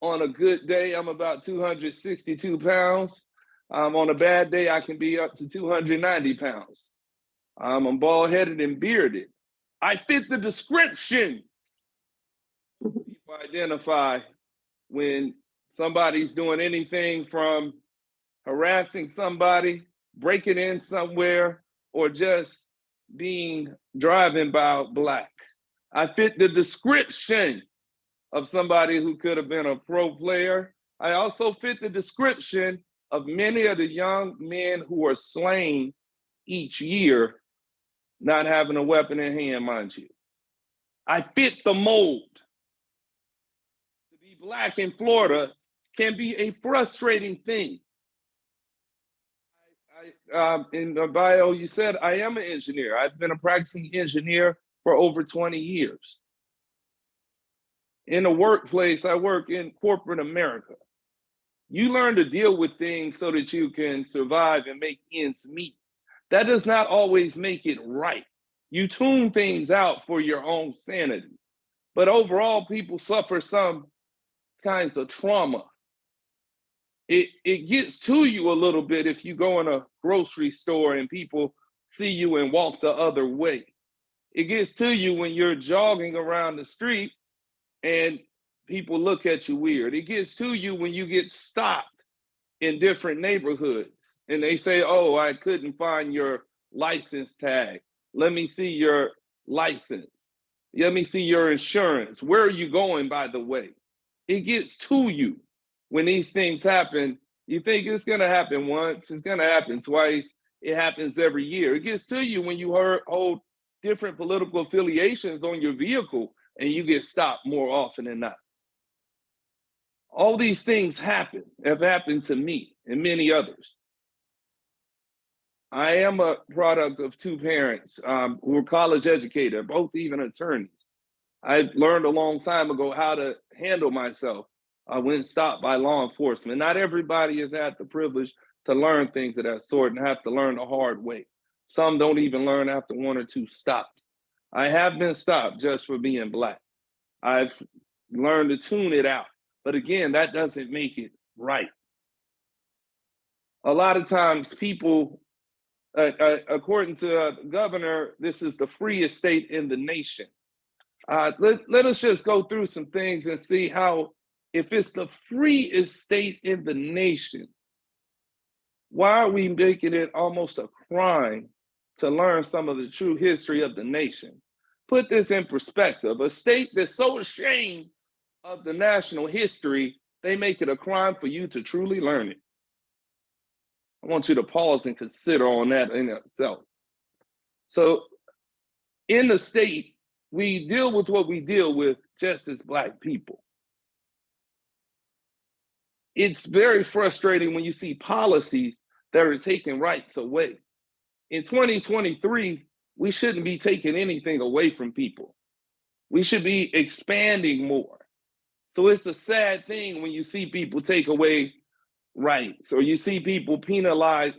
On a good day, I'm about 262 pounds. On a bad day, I can be up to 290 pounds. I'm bald-headed and bearded. I fit the description. People identify when somebody's doing anything from harassing somebody, breaking in somewhere, or just driving by black. I fit the description of somebody who could have been a pro player. I also fit the description of many of the young men who are slain each year, not having a weapon in hand, mind you. I fit the mold. To be black in Florida can be a frustrating thing. In the bio, you said I am an engineer. I've been a practicing engineer for over 20 years. In the workplace, I work in corporate America. You learn to deal with things so that you can survive and make ends meet. That does not always make it right. You tune things out for your own sanity. But overall, people suffer some kinds of trauma. It gets to you a little bit if you go in a grocery store and people see you and walk the other way. It gets to you when you're jogging around the street and people look at you weird. It gets to you when you get stopped in different neighborhoods and they say, oh, I couldn't find your license tag. Let me see your license. Let me see your insurance. Where are you going, by the way? It gets to you when these things happen. You think it's gonna happen once, it's gonna happen twice, it happens every year. It gets to you when you hold different political affiliations on your vehicle and you get stopped more often than not. All these things have happened to me and many others. I am a product of two parents who were college educated, both even attorneys. I learned a long time ago how to handle myself when stopped by law enforcement. Not everybody has had the privilege to learn things of that sort and have to learn the hard way. Some don't even learn after one or two stops. I have been stopped just for being black. I've learned to tune it out. But again, that doesn't make it right. A lot of times people, according to the governor, this is the freest state in the nation. Let us just go through some things and see how, if it's the freest state in the nation, why are we making it almost a crime to learn some of the true history of the nation? Put this in perspective. A state that's so ashamed of the national history, they make it a crime for you to truly learn it. I want you to pause and consider on that in itself. So in the state, we deal with what we deal with just as Black people. It's very frustrating when you see policies that are taking rights away. In 2023, we shouldn't be taking anything away from people. We should be expanding more. So it's a sad thing when you see people take away rights, or you see people penalized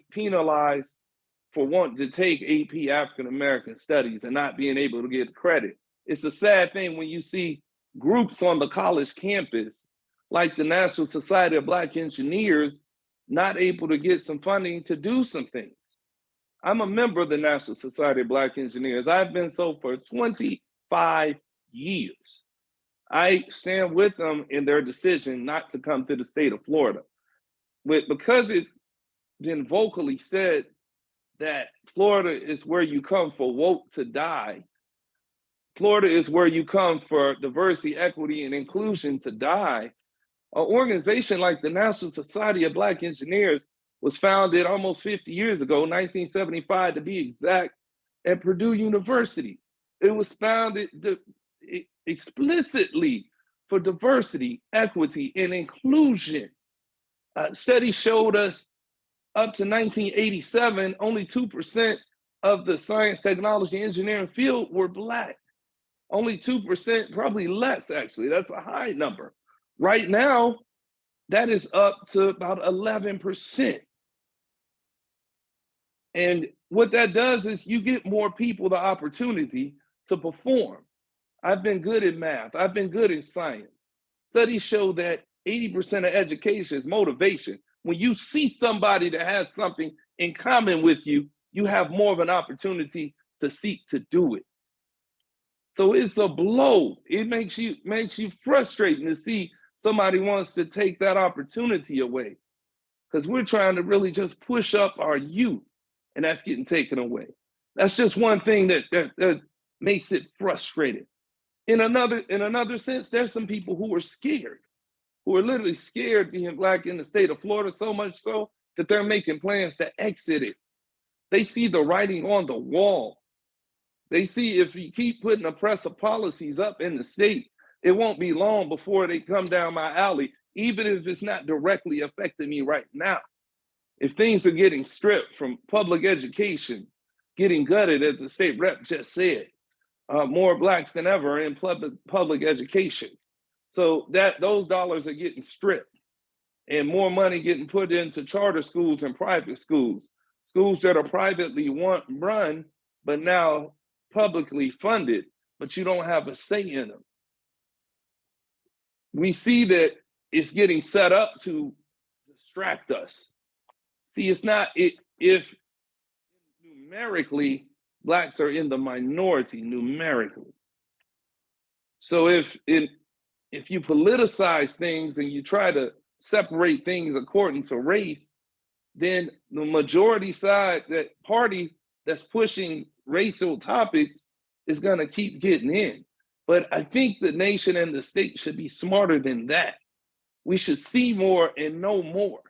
for wanting to take AP African American Studies and not being able to get credit. It's a sad thing when you see groups on the college campus, like the National Society of Black Engineers, not able to get some funding to do some things. I'm a member of the National Society of Black Engineers. I've been so for 25 years. I stand with them in their decision not to come to the state of Florida. Because it's been vocally said that Florida is where you come for woke to die. Florida is where you come for diversity, equity, and inclusion to die. An organization like the National Society of Black Engineers was founded almost 50 years ago, 1975 to be exact, at Purdue University. It was founded explicitly for diversity, equity, and inclusion. Studies showed us up to 1987, only 2% of the science, technology, engineering field were Black. Only 2%, probably less actually, that's a high number. Right now, that is up to about 11%. And what that does is you get more people the opportunity to perform. I've been good at math. I've been good at science. Studies show that 80% of education is motivation. When you see somebody that has something in common with you, you have more of an opportunity to seek to do it. So it's a blow. It makes you frustrating to see somebody wants to take that opportunity away, because we're trying to really just push up our youth, and that's getting taken away. That's just one thing that makes it frustrating. In another sense, there's some people who are scared, who are literally scared being Black in the state of Florida, so much so that they're making plans to exit it. They see the writing on the wall. They see if you keep putting oppressive policies up in the state, it won't be long before they come down my alley, even if it's not directly affecting me right now. If things are getting stripped from public education, getting gutted, as the state rep just said, more Blacks than ever in public education. So those dollars are getting stripped, and more money getting put into charter schools and private schools, schools that are privately run, but now publicly funded, but you don't have a say in them. We see that it's getting set up to distract us. See, it's not, if numerically, Blacks are in the minority numerically. So if you politicize things and you try to separate things according to race, then the majority side, that party that's pushing racial topics, is gonna keep getting in. But I think the nation and the state should be smarter than that. We should see more and know more.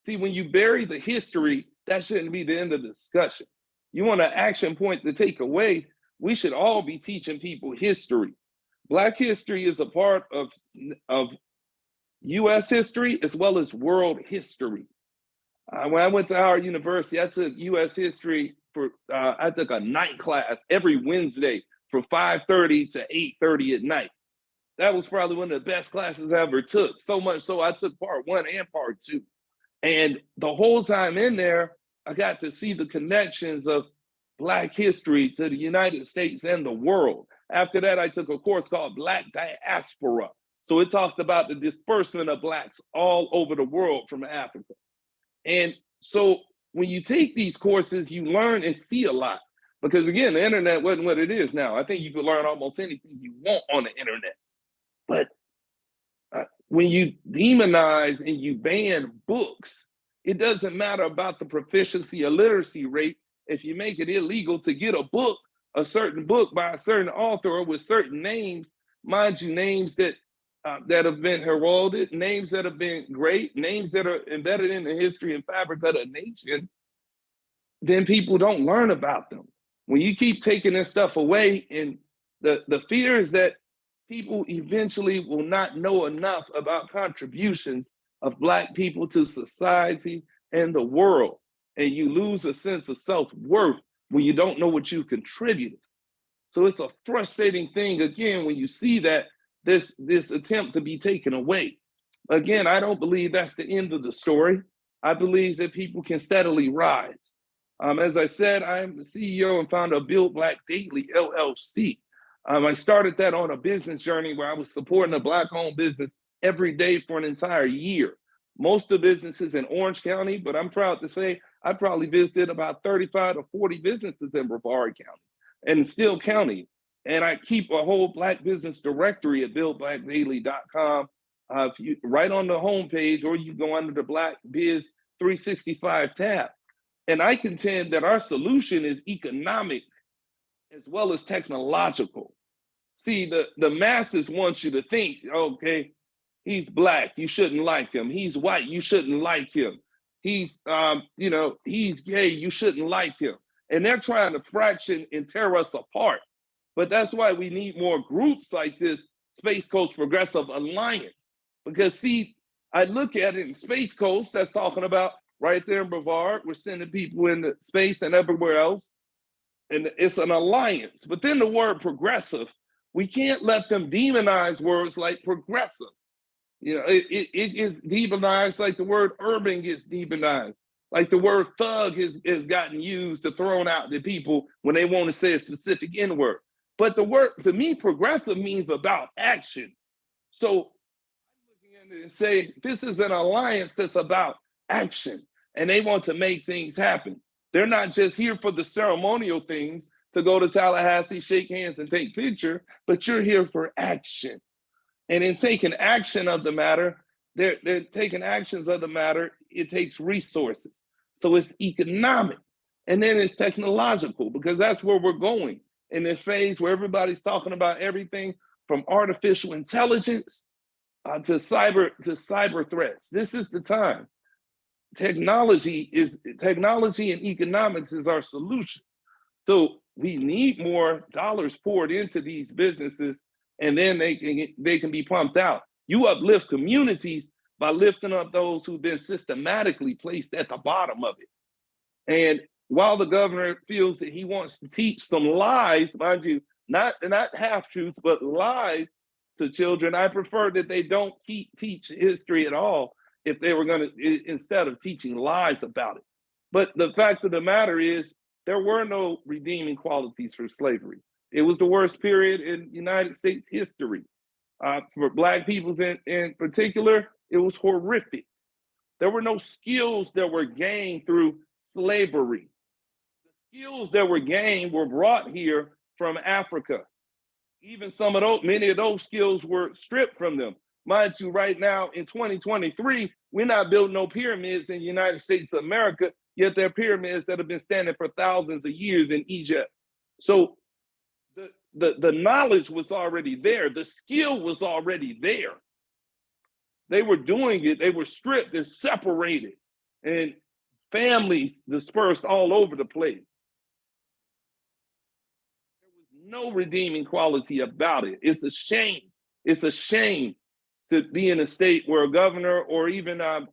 See, when you bury the history, that shouldn't be the end of the discussion. You want an action point to take away, we should all be teaching people history. Black history is a part of US history as well as world history. When I went to Howard University, I took US history I took a night class every Wednesday from 5:30 to 8:30 at night. That was probably one of the best classes I ever took. So much so I took part 1 and part 2. And the whole time in there, I got to see the connections of Black history to the United States and the world. After that, I took a course called Black Diaspora. So it talks about the disbursement of Blacks all over the world from Africa. And so when you take these courses, you learn and see a lot. Because again, the internet wasn't what it is now. I think you can learn almost anything you want on the internet. But when you demonize and you ban books, it doesn't matter about the proficiency or literacy rate. If you make it illegal to get a book, a certain book by a certain author or with certain names, mind you, names that have been heralded, names that have been great, names that are embedded in the history and fabric of the nation, then people don't learn about them. When you keep taking this stuff away, and the fear is that people eventually will not know enough about contributions of Black people to society and the world. And you lose a sense of self-worth when you don't know what you contributed. So it's a frustrating thing, again, when you see that this attempt to be taken away. Again, I don't believe that's the end of the story. I believe that people can steadily rise. As I said, I am the CEO and founder of Build Black Daily, LLC. I started that on a business journey where I was supporting a Black-owned business every day for an entire year. Most of the businesses in Orange County, but I'm proud to say I probably visited about 35 to 40 businesses in Brevard County and Steele County. And I keep a whole Black business directory at buildblackdaily.com. Right on the homepage, or you go under the Black Biz 365 tab. And I contend that our solution is economic as well as technological. See, the masses want you to think, okay, he's Black, you shouldn't like him. He's white, you shouldn't like him. He's, he's gay, you shouldn't like him. And they're trying to fraction and tear us apart. But that's why we need more groups like this Space Coast Progressive Alliance. Because see, I look at it in Space Coast, that's talking about right there in Brevard, we're sending people into space and everywhere else. And it's an alliance. But then the word progressive, we can't let them demonize words like progressive. You know, it is demonized like the word urban gets demonized. Like the word thug has gotten used to thrown out to people when they want to say a specific N-word. But the word, to me, progressive means about action. So I'm looking at it and say, this is an alliance that's about action, and they want to make things happen. They're not just here for the ceremonial things, to go to Tallahassee, shake hands, and take pictures, but you're here for action. And in taking action of the matter, they're taking actions of the matter, it takes resources. So it's economic, and then it's technological, because that's where we're going in this phase where everybody's talking about everything from artificial intelligence to cyber threats. This is the time. Technology and economics is our solution. So we need more dollars poured into these businesses, and then they can be pumped out. You uplift communities by lifting up those who've been systematically placed at the bottom of it. And while the governor feels that he wants to teach some lies, mind you, not half truths, but lies to children, I prefer that they don't teach history at all if they were going to, instead of teaching lies about it. But the fact of the matter is, there were no redeeming qualities for slavery. It was the worst period in United States history. For Black peoples in particular, it was horrific. There were no skills that were gained through slavery. The skills that were gained were brought here from Africa. Even many of those skills were stripped from them. Mind you, right now in 2023, we're not building no pyramids in the United States of America, yet there are pyramids that have been standing for thousands of years in Egypt. So the knowledge was already there. The skill was already there. They were doing it. They were stripped and separated, and families dispersed all over the place. There was no redeeming quality about it. It's a shame. It's a shame to be in a state where a governor or even the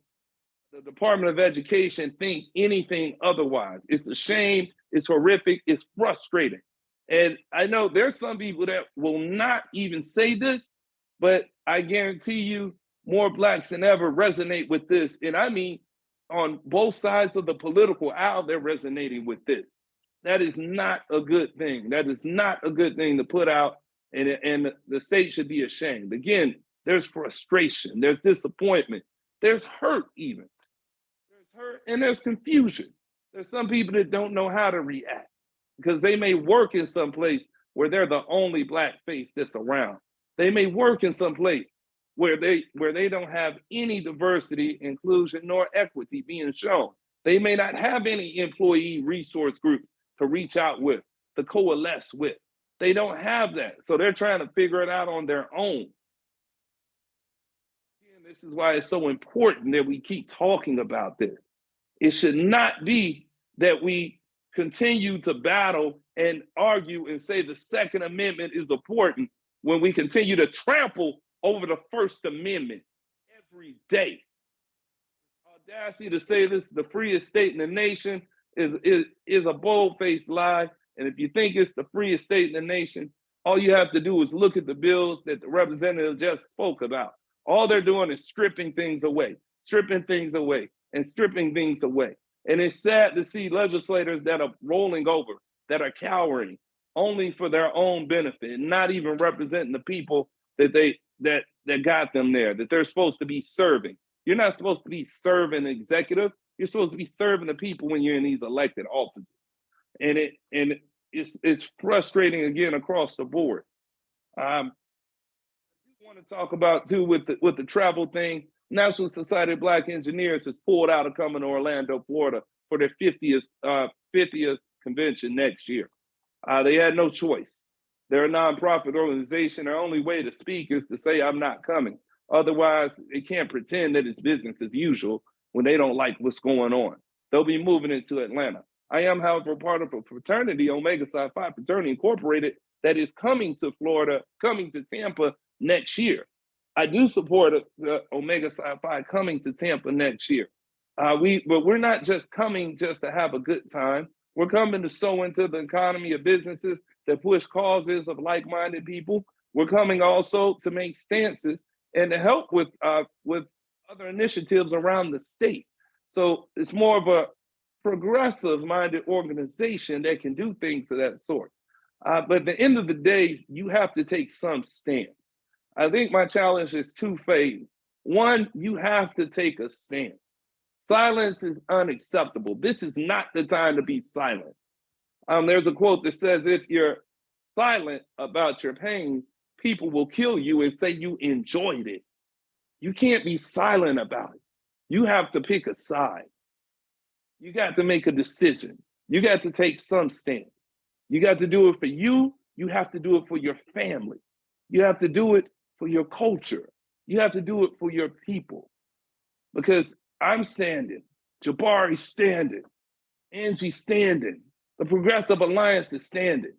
Department of Education think anything otherwise. It's a shame. It's horrific. It's frustrating. And I know there's some people that will not even say this, but I guarantee you more Blacks than ever resonate with this. And I mean, on both sides of the political aisle, they're resonating with this. That is not a good thing. That is not a good thing to put out, and the state should be ashamed. Again, there's frustration, there's disappointment, there's hurt even. There's hurt and there's confusion. There's some people that don't know how to react because they may work in some place where they're the only Black face that's around. They may work in some place where they don't have any diversity, inclusion, nor equity being shown. They may not have any employee resource groups to reach out with, to coalesce with. They don't have that. So they're trying to figure it out on their own. And this is why it's so important that we keep talking about this. It should not be that we continue to battle and argue and say the Second Amendment is important when we continue to trample over the First Amendment every day. Audacity to say this is the freest state in the nation is a bold-faced lie. And if you think it's the freest state in the nation, all you have to do is look at the bills that the representative just spoke about. All they're doing is stripping things away, stripping things away, and stripping things away. And it's sad to see legislators that are rolling over, that are cowering only for their own benefit, not even representing the people that got them there, that they're supposed to be serving. You're not supposed to be serving the executive. You're supposed to be serving the people when you're in these elected offices. And it's frustrating again across the board. I want to talk about too with the travel thing. National Society of Black Engineers has pulled out of coming to Orlando, Florida for their 50th convention next year. They had no choice. They're a nonprofit organization. Their only way to speak is to say, I'm not coming. Otherwise, they can't pretend that it's business as usual when they don't like what's going on. They'll be moving into Atlanta. I am, however, part of a fraternity, Omega Psi Phi Fraternity Incorporated, that is coming to Florida, coming to Tampa next year. I do support the Omega Psi Phi coming to Tampa next year. But we're not just coming just to have a good time. We're coming to sow into the economy of businesses that push causes of like-minded people. We're coming also to make stances and to help with other initiatives around the state. So it's more of a progressive-minded organization that can do things of that sort. But at the end of the day, you have to take some stance. I think my challenge is two-phased. One, you have to take a stance. Silence is unacceptable. This is not the time to be silent. There's a quote that says, if you're silent about your pains, people will kill you and say you enjoyed it. You can't be silent about it. You have to pick a side. You got to make a decision. You got to take some stance. You got to do it for you. You have to do it for your family. You have to do it for your culture. You have to do it for your people. Because I'm standing, Jabari's standing, Angie's standing, the Progressive Alliance is standing.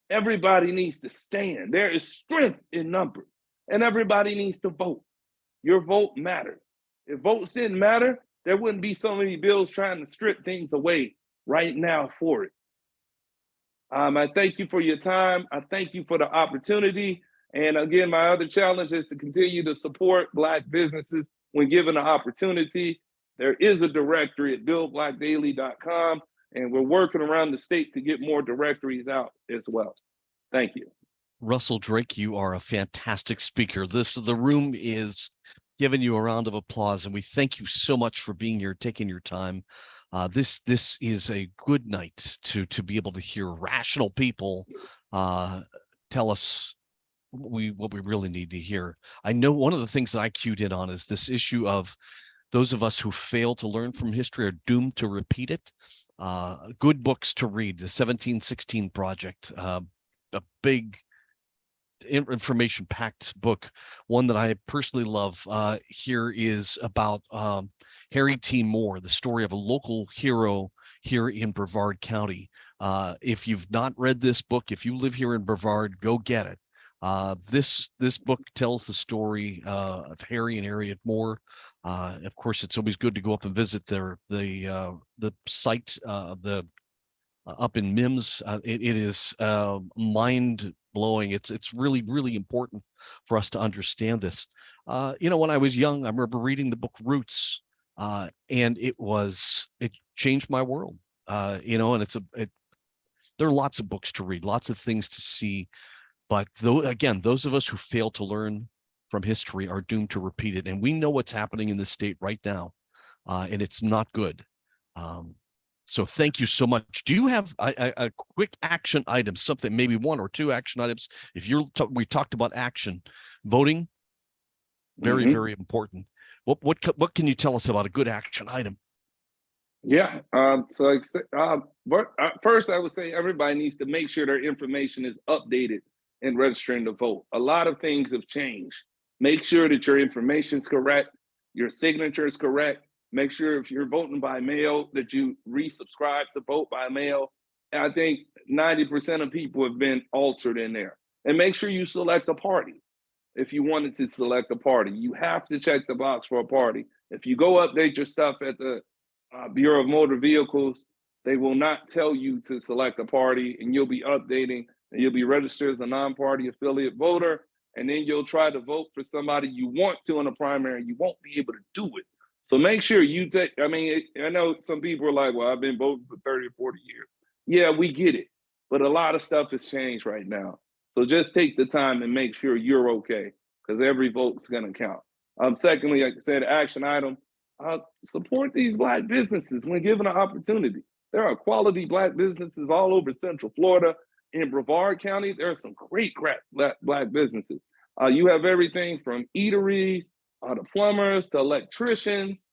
Everybody needs to stand. There is strength in numbers, and everybody needs to vote. Your vote matters. If votes didn't matter, there wouldn't be so many bills trying to strip things away right now for it. I thank you for your time. I thank you for the opportunity. And again, my other challenge is to continue to support Black businesses when given an opportunity. There is a directory at buildblackdaily.com, and we're working around the state to get more directories out as well. Thank you. Russell Drake, you are a fantastic speaker. The room is giving you a round of applause, and we thank you so much for being here, taking your time. This is a good night to be able to hear rational people tell us what we really need to hear. I know one of the things that I cued in on is this issue of those of us who fail to learn from history are doomed to repeat it. Good books to read: the 1716 Project, a big information-packed book. One that I personally love here is about Harry T. Moore, the story of a local hero here in Brevard County. If you've not read this book, if you live here in Brevard, go get it. This book tells the story of Harry and Harriet Moore. Of course, it's always good to go up and visit the site up in Mims. It is mind-blowing. It's really, really important for us to understand this. When I was young, I remember reading the book Roots, and it changed my world. And there are lots of books to read, lots of things to see. But those of us who fail to learn from history are doomed to repeat it. And we know what's happening in the state right now, and it's not good. So thank you so much. Do you have a quick action item, something, maybe one or two action items? We talked about action, voting, very, very important. What can you tell us about a good action item? Yeah. First, I would say everybody needs to make sure their information is updated in registering to vote. A lot of things have changed. Make sure that your information is correct, your signature is correct. Make sure if you're voting by mail that you resubscribe to vote by mail. And I think 90% of people have been altered in there. And make sure you select a party. If you wanted to select a party, you have to check the box for a party. If you go update your stuff at the Bureau of Motor Vehicles, they will not tell you to select a party, and you'll be updating, and you'll be registered as a non-party affiliate voter, and then you'll try to vote for somebody you want to in a primary, and you won't be able to do it. So make sure you take, I know some people are like, well, I've been voting for 30 or 40 years. Yeah, we get it, but a lot of stuff has changed right now. So just take the time and make sure you're okay, because every vote's gonna count. Secondly, like I said, action item, support these Black businesses when given an opportunity. There are quality Black businesses all over Central Florida. In Brevard County, there are some great Black businesses. You have everything from eateries, to plumbers, to electricians.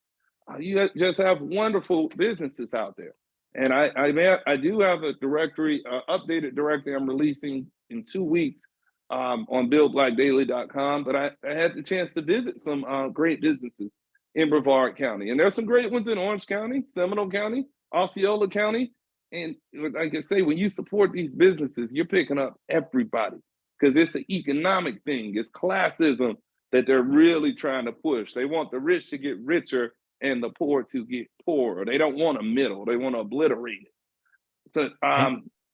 You just have wonderful businesses out there. And I do have a directory, updated directory I'm releasing in 2 weeks on buildblackdaily.com. But I had the chance to visit some great businesses in Brevard County. And there's some great ones in Orange County, Seminole County, Osceola County. And like I say, when you support these businesses, you're picking up everybody, because it's an economic thing. It's classism that they're really trying to push. They want the rich to get richer and the poor to get poorer. They don't want a middle. They want to obliterate it. So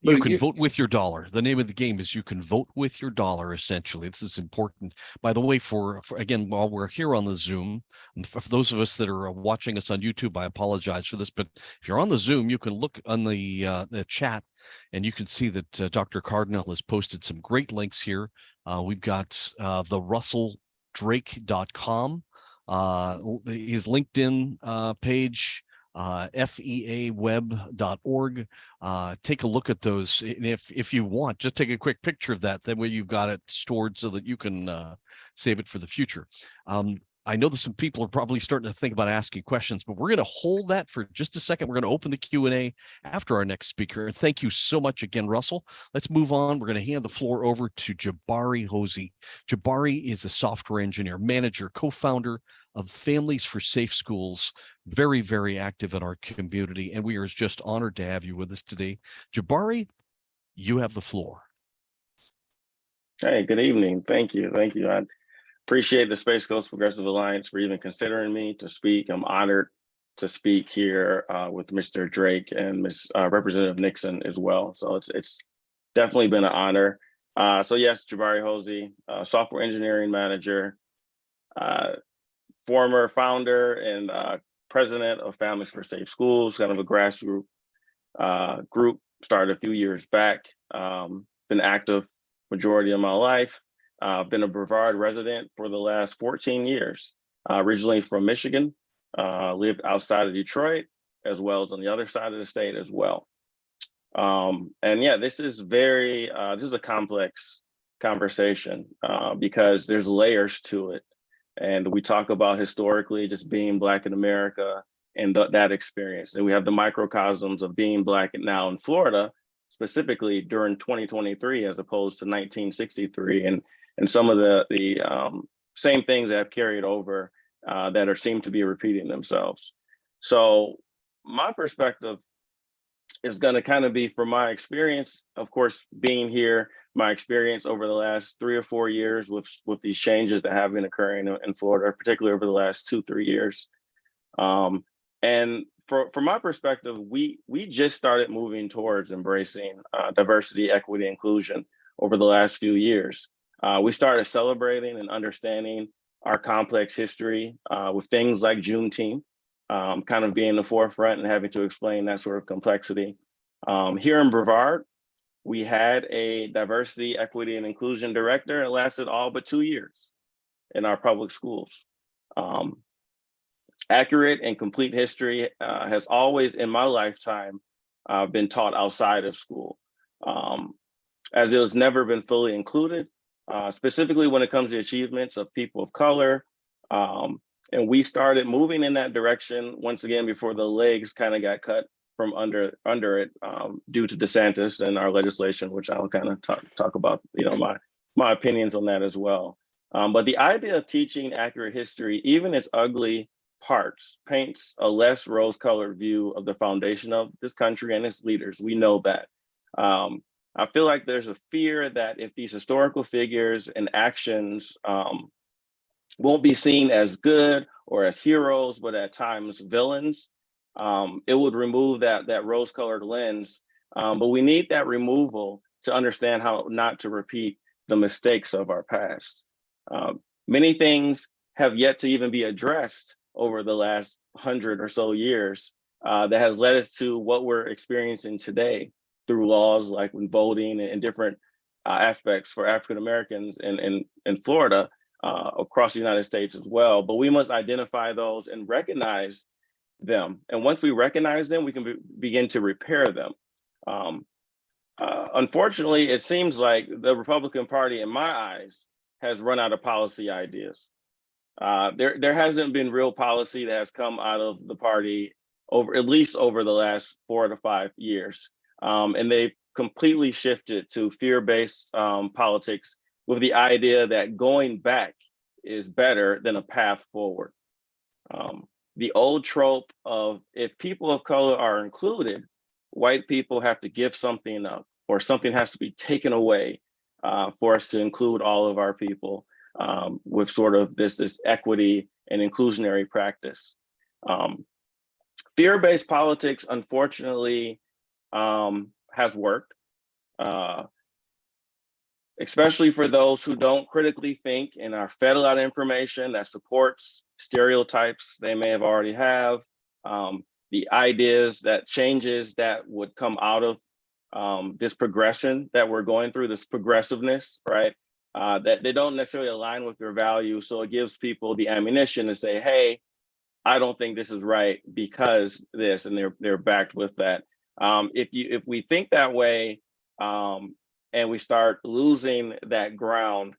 You But can vote with your dollar. The name of the game is you can vote with your dollar, essentially. This is important. By the way, for again, while we're here on the Zoom, and for those of us that are watching us on YouTube, I apologize for this, but if you're on the Zoom, you can look on the chat and you can see that Dr. Cardinal has posted some great links here. We've got the russelldrake.com, his LinkedIn page, feaweb.org. Take a look at those. And if you want, just take a quick picture of that. That way you've got it stored so that you can save it for the future. I know that some people are probably starting to think about asking questions, but we're going to hold that for just a second. We're going to open the Q&A after our next speaker. Thank you so much again, Russell. Let's move on. We're going to hand the floor over to Jabari Hosey. Jabari is a software engineer, manager, co-founder of Families for Safe Schools, very, very active in our community, and we are just honored to have you with us today. Jabari, you have the floor. Hey, good evening. Thank you. Thank you. I appreciate the Space Coast Progressive Alliance for even considering me to speak. I'm honored to speak here with Mr. Drake and Ms. Representative Nixon as well. So it's definitely been an honor. So yes, Jabari Hosey, software engineering manager, former founder and president of Families for Safe Schools, kind of a grassroots group started a few years back. Been active majority of my life. Been a Brevard resident for the last 14 years. Originally from Michigan, lived outside of Detroit, as well as on the other side of the state as well. And yeah, this is a complex conversation because there's layers to it. And we talk about historically just being Black in America and that experience. And we have the microcosms of being Black now in Florida, specifically during 2023, as opposed to 1963. And some of the same things that have carried over that seem to be repeating themselves. So my perspective is going to kind of be from my experience, of course, being here, my experience over the last 3 or 4 years with these changes that have been occurring in Florida, particularly over the last 2-3 years. And from my perspective, we just started moving towards embracing diversity, equity, inclusion over the last few years. We started celebrating and understanding our complex history with things like Juneteenth, kind of being the forefront and having to explain that sort of complexity. Here in Brevard, we had a diversity, equity, and inclusion director. It lasted all but 2 years in our public schools. Accurate and complete history has always, in my lifetime, been taught outside of school, as it has never been fully included, specifically when it comes to achievements of people of color. And we started moving in that direction once again before the legs kind of got cut from under it due to DeSantis and our legislation, which I'll kind of talk about, my opinions on that as well. But the idea of teaching accurate history, even its ugly parts, paints a less rose-colored view of the foundation of this country and its leaders. We know that. I feel like there's a fear that if these historical figures and actions won't be seen as good or as heroes, but at times villains, it would remove that rose-colored lens. But we need that removal to understand how not to repeat the mistakes of our past. Many things have yet to even be addressed over the last 100 or so years that has led us to what we're experiencing today through laws like voting and different aspects for African Americans in Florida, across the United States as well. But we must identify those and recognize them. And once we recognize them, we can begin to repair them. Unfortunately, it seems like the Republican Party, in my eyes, has run out of policy ideas. There hasn't been real policy that has come out of the party at least over the last 4 to 5 years. And they've completely shifted to fear-based politics with the idea that going back is better than a path forward. The old trope of if people of color are included, white people have to give something up or something has to be taken away for us to include all of our people with sort of this equity and inclusionary practice. Fear-based politics, unfortunately, has worked. especially for those who don't critically think and are fed a lot of information that supports stereotypes they may have already have, the ideas that changes that would come out of this progression that we're going through, this progressiveness, right? That they don't necessarily align with their values. So it gives people the ammunition to say, hey, I don't think this is right because this, and they're backed with that. If we think that way, and we start losing that ground,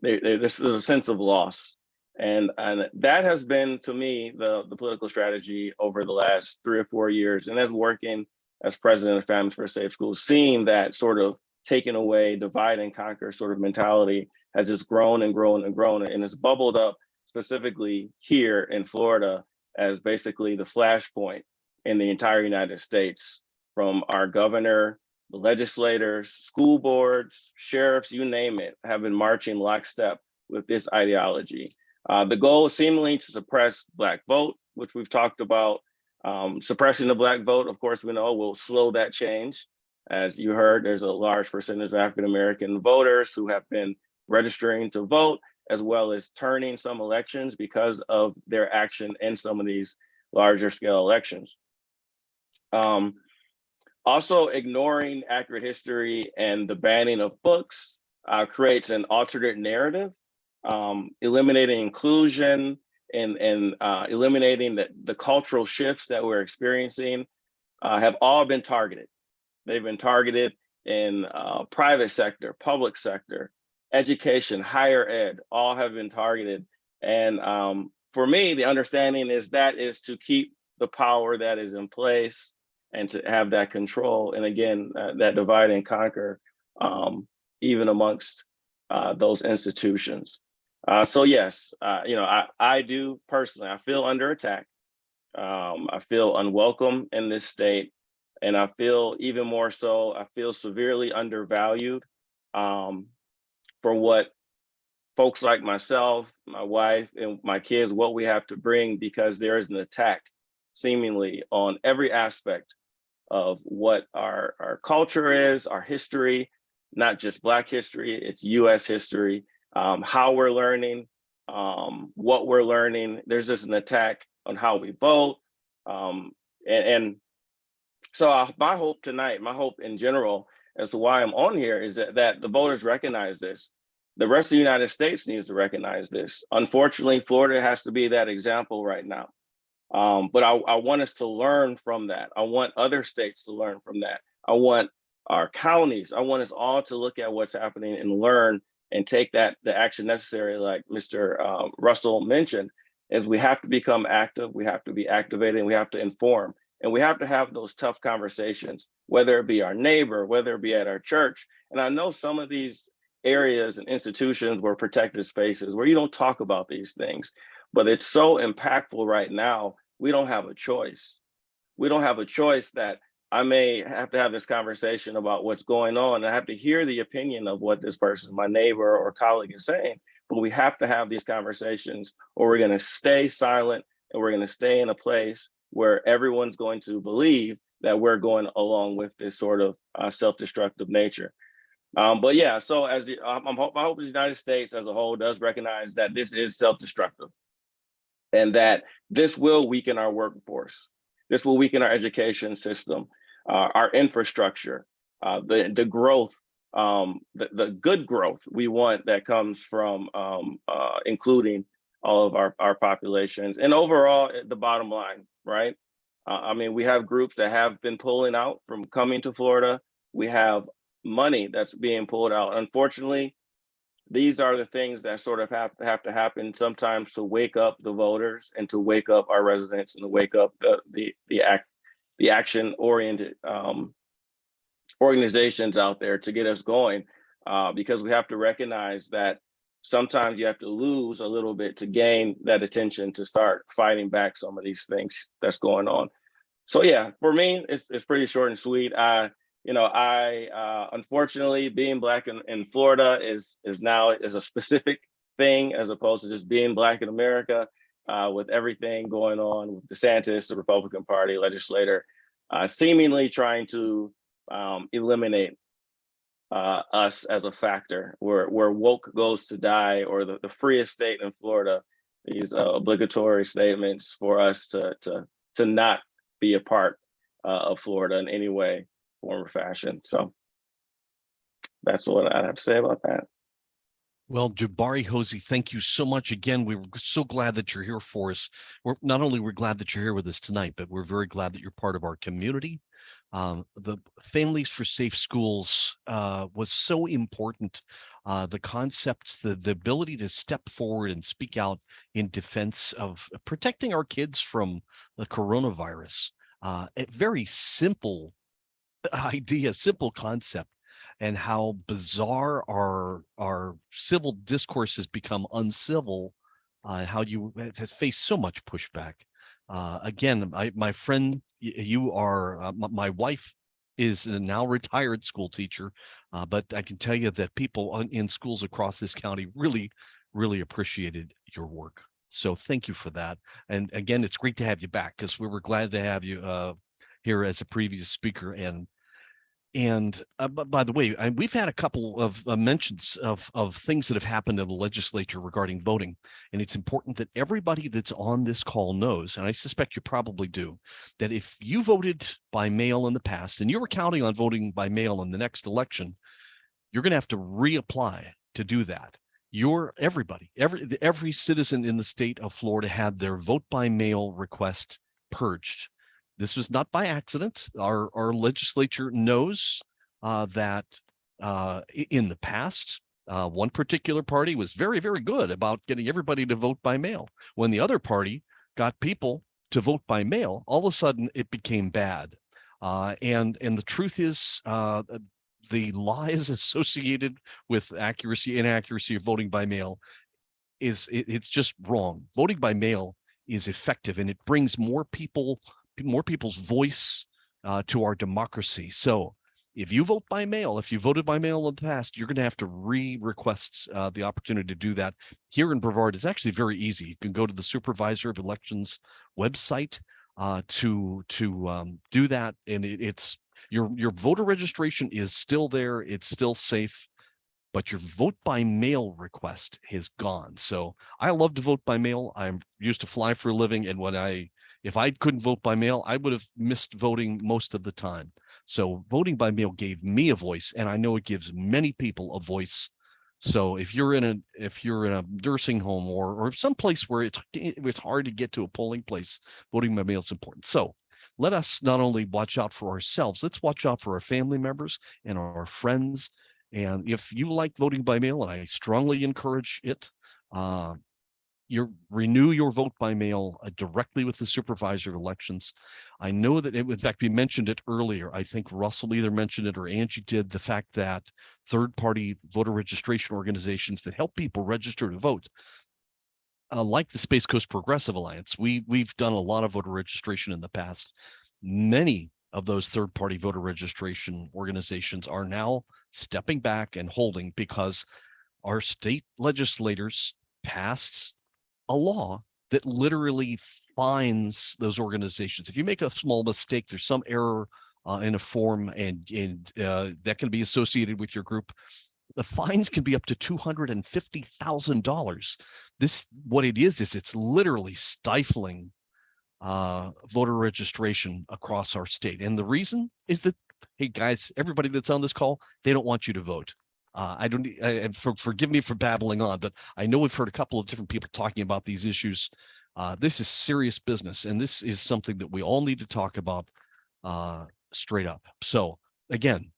this is a sense of loss. And that has been, to me, the political strategy over the last 3 or 4 years. And as working as president of Families for Safe Schools, seeing that sort of taken away, divide and conquer sort of mentality has just grown and grown and grown. And it's bubbled up specifically here in Florida as basically the flashpoint in the entire United States, from our governor, the legislators, school boards, sheriffs, you name it, have been marching lockstep with this ideology. The goal is seemingly to suppress Black vote, which we've talked about. Suppressing the Black vote, of course, we know will slow that change. As you heard, there's a large percentage of African-American voters who have been registering to vote, as well as turning some elections because of their action in some of these larger scale elections. Also, ignoring accurate history and the banning of books creates an alternate narrative, eliminating inclusion and eliminating the cultural shifts that we're experiencing have all been targeted. They've been targeted in private sector, public sector, education, higher ed, all have been targeted. And for me, the understanding is that is to keep the power that is in place and to have that control. And again, that divide and conquer, even amongst those institutions. So yes, I do personally, I feel under attack. I feel unwelcome in this state. And I feel even more so, I feel severely undervalued for what folks like myself, my wife, and my kids, what we have to bring, because there is an attack seemingly on every aspect of what our culture is, our history, not just Black history, it's US history, how we're learning, what we're learning. There's just an attack on how we vote. So my hope tonight, my hope in general, as to why I'm on here, is that the voters recognize this. The rest of the United States needs to recognize this. Unfortunately, Florida has to be that example right now. But I want us to learn from that. I want other states to learn from that. I want our counties, I want us all to look at what's happening and learn and take the action necessary, like Mr. Russell mentioned, is we have to become active, we have to be activated, and we have to inform. And we have to have those tough conversations, whether it be our neighbor, whether it be at our church. And I know some of these areas and institutions were protected spaces where you don't talk about these things, but it's so impactful right now. We don't have a choice. We don't have a choice that I may have to have this conversation about what's going on. And I have to hear the opinion of what this person, my neighbor or colleague, is saying, but we have to have these conversations, or we're going to stay silent and we're going to stay in a place where everyone's going to believe that we're going along with this sort of self-destructive nature. But yeah, so I hope the United States as a whole does recognize that this is self-destructive and that this will weaken our workforce. This will weaken our education system, our infrastructure, the growth, the good growth we want that comes from including all of our populations. And overall, the bottom line, right? I mean, we have groups that have been pulling out from coming to Florida. We have money that's being pulled out. Unfortunately, these are the things that sort of have to happen sometimes to wake up the voters and to wake up our residents and to wake up the action-oriented organizations out there to get us going, because we have to recognize that sometimes you have to lose a little bit to gain that attention to start fighting back some of these things that's going on. So yeah, for me, it's pretty short and sweet. Unfortunately, being Black in Florida is a specific thing as opposed to just being Black in America, with everything going on with DeSantis, the Republican Party legislator, seemingly trying to eliminate us as a factor. Where woke goes to die, or the freest state in Florida, these obligatory statements for us to not be a part of Florida in any way, form, or fashion. So that's what I have to say about that. Well, Jabari Hosey, thank you so much again. We were so glad that you're here for us. Not only we're glad that you're here with us tonight, but we're very glad that you're part of our community. The Families for Safe Schools was so important. The concepts, the ability to step forward and speak out in defense of protecting our kids from the coronavirus. A very simple idea, simple concept, and how bizarre our civil discourse has become uncivil, how you have faced so much pushback. Again, my friend, you are, my wife is a now retired school teacher, but I can tell you that people in schools across this county really, really appreciated your work. So thank you for that. And again, it's great to have you back, because we were glad to have you here as a previous speaker. And but by the way, we've had a couple of mentions of things that have happened in the legislature regarding voting. And it's important that everybody that's on this call knows, and I suspect you probably do, that if you voted by mail in the past and you were counting on voting by mail in the next election, you're going to have to reapply to do that. Every citizen in the state of Florida had their vote by mail request purged. This was not by accident. Our legislature knows that in the past, one particular party was very, very good about getting everybody to vote by mail. When the other party got people to vote by mail, all of a sudden it became bad. And the truth is, the lies associated with accuracy, inaccuracy of voting by mail it's just wrong. Voting by mail is effective, and it brings more people's voice to our democracy. So if you vote by mail, if you voted by mail in the past, you're going to have to request the opportunity to do that. Here in Brevard, it's actually very easy. You can go to the Supervisor of Elections website to do that, and it's your voter registration is still there. It's still safe, but your vote by mail request is gone. So I love to vote by mail. I'm used to fly for a living, and if I couldn't vote by mail, I would have missed voting most of the time. So voting by mail gave me a voice, and I know it gives many people a voice. So if you're in a nursing home or someplace where it's hard to get to a polling place, voting by mail is important. So let us not only watch out for ourselves, let's watch out for our family members and our friends. And if you like voting by mail, and I strongly encourage it, renew your vote by mail directly with the Supervisor of Elections. I know that, in fact, we mentioned it earlier. I think Russell either mentioned it or Angie did, the fact that third-party voter registration organizations that help people register to vote, like the Space Coast Progressive Alliance, we've done a lot of voter registration in the past. Many of those third-party voter registration organizations are now stepping back and holding, because our state legislators passed a law that literally fines those organizations. If you make a small mistake, there's some error in a form, and that can be associated with your group, the fines can be up to $250,000. What it is it's literally stifling voter registration across our state. And the reason is that, hey guys, everybody that's on this call, they don't want you to vote. Forgive me for babbling on, but I know we've heard a couple of different people talking about these issues. This is serious business, and this is something that we all need to talk about straight up. So again,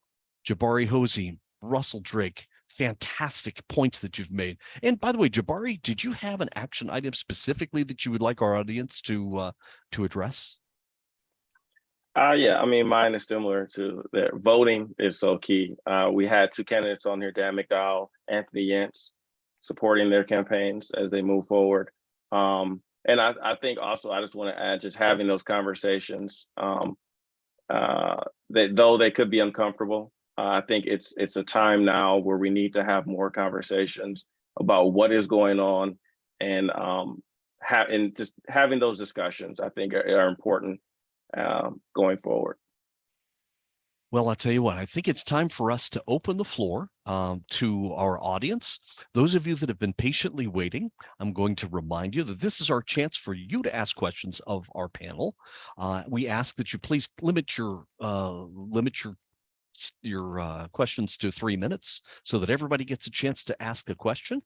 Jabari Hosey, Russell Drake, fantastic points that you've made. And by the way, Jabari, did you have an action item specifically that you would like our audience to address? Yeah, I mean, mine is similar to that. Voting is so key. We had two candidates on here, Dan McDowell, Anthony Yance, supporting their campaigns as they move forward. And I think also, I just want to add, just having those conversations, that though they could be uncomfortable, I think it's a time now where we need to have more conversations about what is going on, and just having those discussions, I think, are important going forward. Well, I'll tell you what, I think it's time for us to open the floor to our audience. Those of you that have been patiently waiting, I'm going to remind you that this is our chance for you to ask questions of our panel. We ask that you please limit your questions to 3 minutes so that everybody gets a chance to ask a question.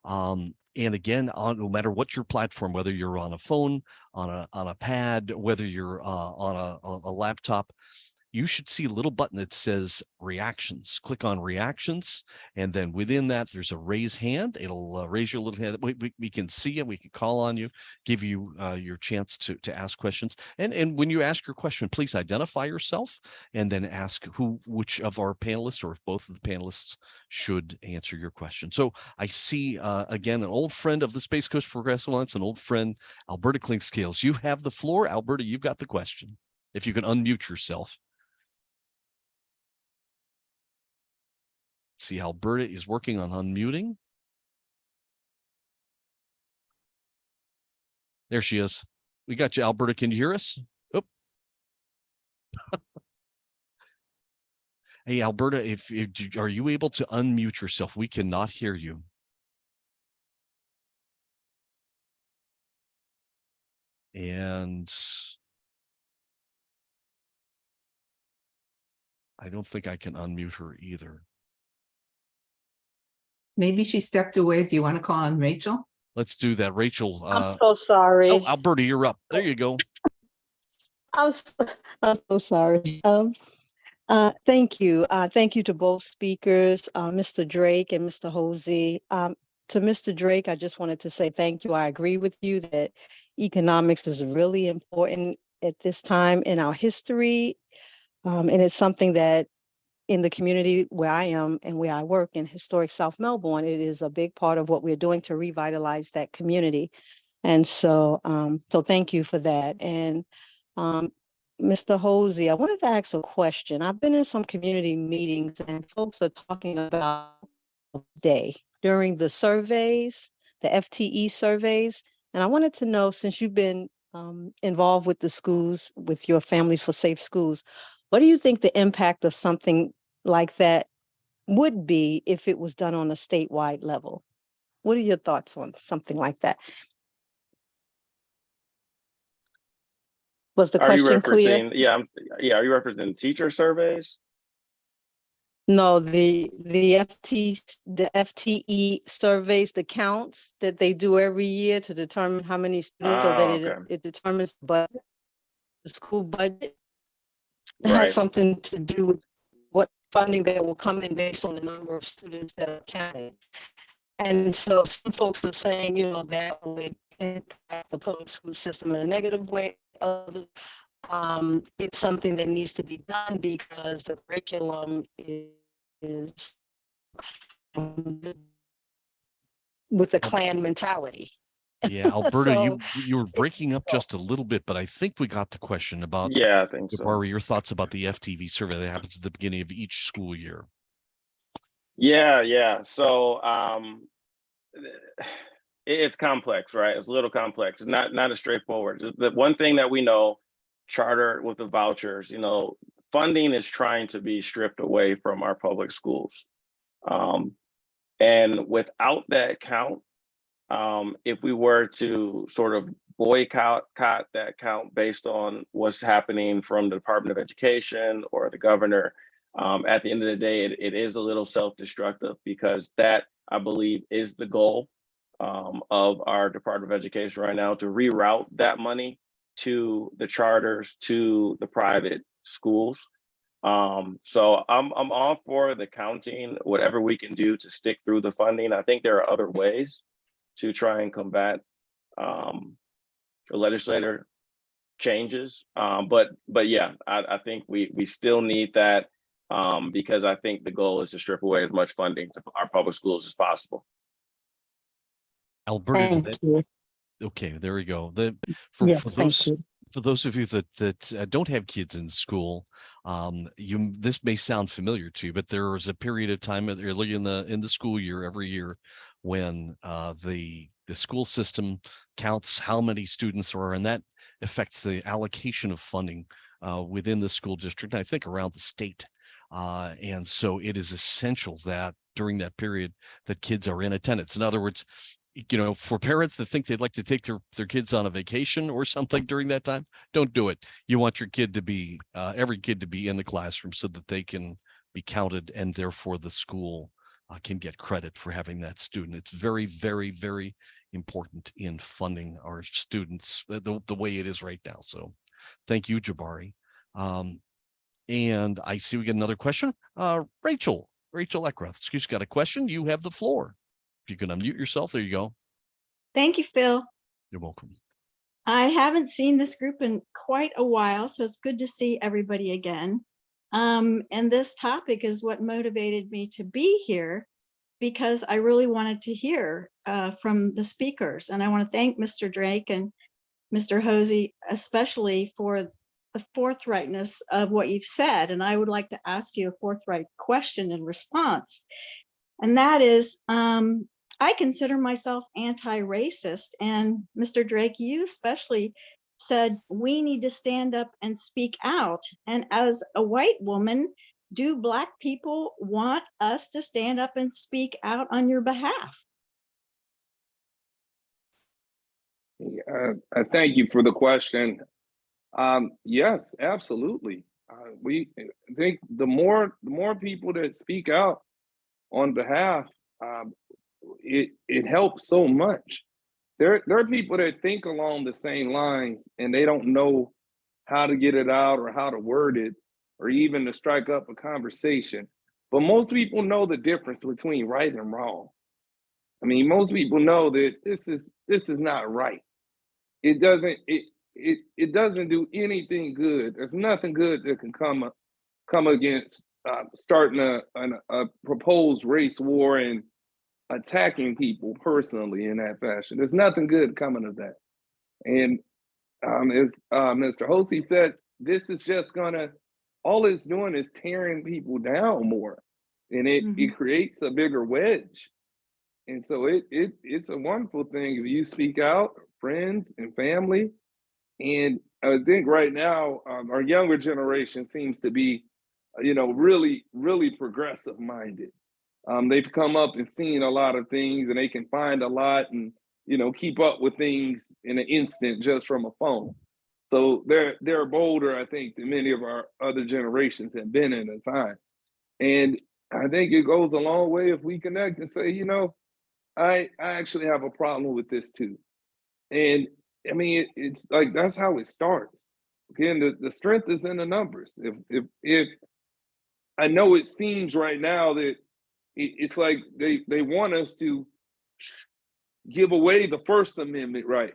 And again, no matter what your platform, whether you're on a phone, on a pad, whether you're on a laptop, you should see a little button that says reactions. Click on reactions, and then within that, there's a raise hand. It'll raise your little hand. We can see you. We can call on you, give you your chance to ask questions. And when you ask your question, please identify yourself, and then ask which of our panelists, or if both of the panelists, should answer your question. So I see again an old friend of the Space Coast Progressive Alliance, an old friend, Alberta Clinkscales. You have the floor, Alberta. You've got the question. If you can unmute yourself. See, Alberta is working on unmuting. There she is. We got you, Alberta. Can you hear us? Oh. Hey, Alberta, if are you able to unmute yourself? We cannot hear you. And I don't think I can unmute her either. Maybe she stepped away. Do you want to call on Rachel? Let's do that. Rachel. I'm so sorry. Oh, Alberta, you're up. There you go. I'm so sorry. Thank you. Thank you to both speakers, Mr. Drake and Mr. Hosey. To Mr. Drake, I just wanted to say thank you. I agree with you that economics is really important at this time in our history. And it's something that in the community where I am and where I work in historic South Melbourne, it is a big part of what we're doing to revitalize that community. And so, so thank you for that. And Mr. Hosey, I wanted to ask a question. I've been in some community meetings and folks are talking about day during the surveys, the FTE surveys. And I wanted to know, since you've been involved with the schools, with your Families for Safe Schools, what do you think the impact of something like that would be if it was done on a statewide level? What are your thoughts on something like that? Was the question clear? Yeah, are you referencing teacher surveys? No, the FTE surveys, the counts that they do every year to determine how many students, or that it determines the school budget. It has something to do with what funding that will come in based on the number of students that are counted. And so some folks are saying, you know, that would impact the public school system in a negative way. Others, it's something that needs to be done because the curriculum is with the Klan mentality. Yeah, Alberta, So- you were breaking up just a little bit, but I think we got the question about. Yeah, I think so. Jabari, your thoughts about the FTV survey that happens at the beginning of each school year. Yeah. So it's complex, right? It's a little complex. It's not as straightforward. The one thing that we know, charter with the vouchers, you know, funding is trying to be stripped away from our public schools. And without that count, if we were to sort of boycott that count based on what's happening from the Department of Education or the governor, at the end of the day, it is a little self-destructive, because that, I believe, is the goal of our Department of Education right now, to reroute that money to the charters, to the private schools. So I'm all for the counting, whatever we can do to stick through the funding. I think there are other ways to try and combat the legislator changes. But yeah, I think we still need that, because I think the goal is to strip away as much funding to our public schools as possible. Alberta, okay, there we go. For those of you that don't have kids in school, this may sound familiar to you, but there was a period of time early in the school year every year when the school system counts how many students there are, and that affects the allocation of funding within the school district, I think around the state. And so it is essential that during that period that kids are in attendance. In other words, for parents that think they'd like to take their kids on a vacation or something during that time, don't do it. You want your kid to be, every kid to be in the classroom so that they can be counted, and therefore the school can get credit for having that student. It's very, very, very important in funding our students the way it is right now. So thank you, Jabari. And I see we get another question. Rachel Eckrath, she's got a question. You have the floor. If you can unmute yourself, there you go. Thank you, Phil. You're welcome. I haven't seen this group in quite a while, so it's good to see everybody again. And this topic is what motivated me to be here, because I really wanted to hear from the speakers. And I want to thank Mr. Drake and Mr. Hosey, especially for the forthrightness of what you've said. And I would like to ask you a forthright question in response. And that is, I consider myself anti-racist, and Mr. Drake, you especially said we need to stand up and speak out. And as a white woman, do Black people want us to stand up and speak out on your behalf? I thank you for the question. Yes, absolutely. We think the more people that speak out on behalf, it helps so much. There are people that think along the same lines and they don't know how to get it out or how to word it or even to strike up a conversation. But most people know the difference between right and wrong. I mean, most people know that this is not right. It doesn't do anything good. There's nothing good that can come against starting a proposed race war and attacking people personally in that fashion. There's nothing good coming of that. And as Mr. Hosey said, this is just all it's doing is tearing people down more, and it creates a bigger wedge. And so it's a wonderful thing if you speak out, friends and family. And I think right now our younger generation seems to be, really, really progressive minded. They've come up and seen a lot of things, and they can find a lot and, keep up with things in an instant just from a phone. So they're bolder, I think, than many of our other generations have been in a time. And I think it goes a long way if we connect and say, I actually have a problem with this too. And I mean, it's like, that's how it starts. Again, the strength is in the numbers. If I know it seems right now that it's like they want us to give away the First Amendment right?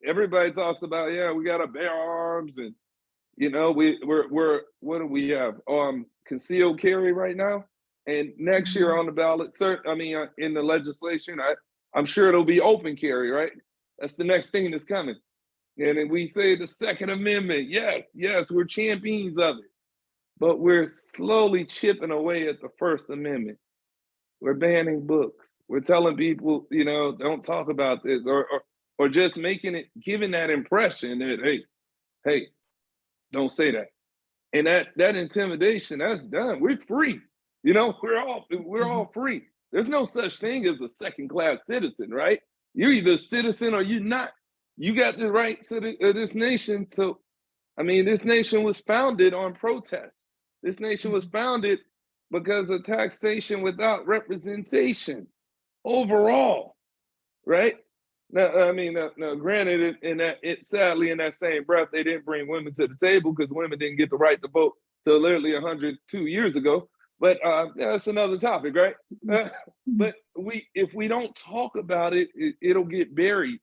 Everybody talks about, yeah, we got to bear arms, and we're what do we have? Concealed carry right now, and next year on the ballot, in the legislation, I'm sure it'll be open carry, right? That's the next thing that's coming. And then we say the Second Amendment, yes, we're champions of it, but we're slowly chipping away at the First Amendment. We're banning books. We're telling people, don't talk about this, or just giving that impression that, hey, don't say that. And that intimidation, that's done. We're free. We're all free. There's no such thing as a second-class citizen, right? You're either a citizen or you're not. You got the rights to this nation. So, this nation was founded on protest. This nation was founded because of taxation without representation overall, right? Now, granted, sadly, in that same breath, they didn't bring women to the table because women didn't get the right to vote till literally 102 years ago. But that's another topic, right? But if we don't talk about it, it'll get buried.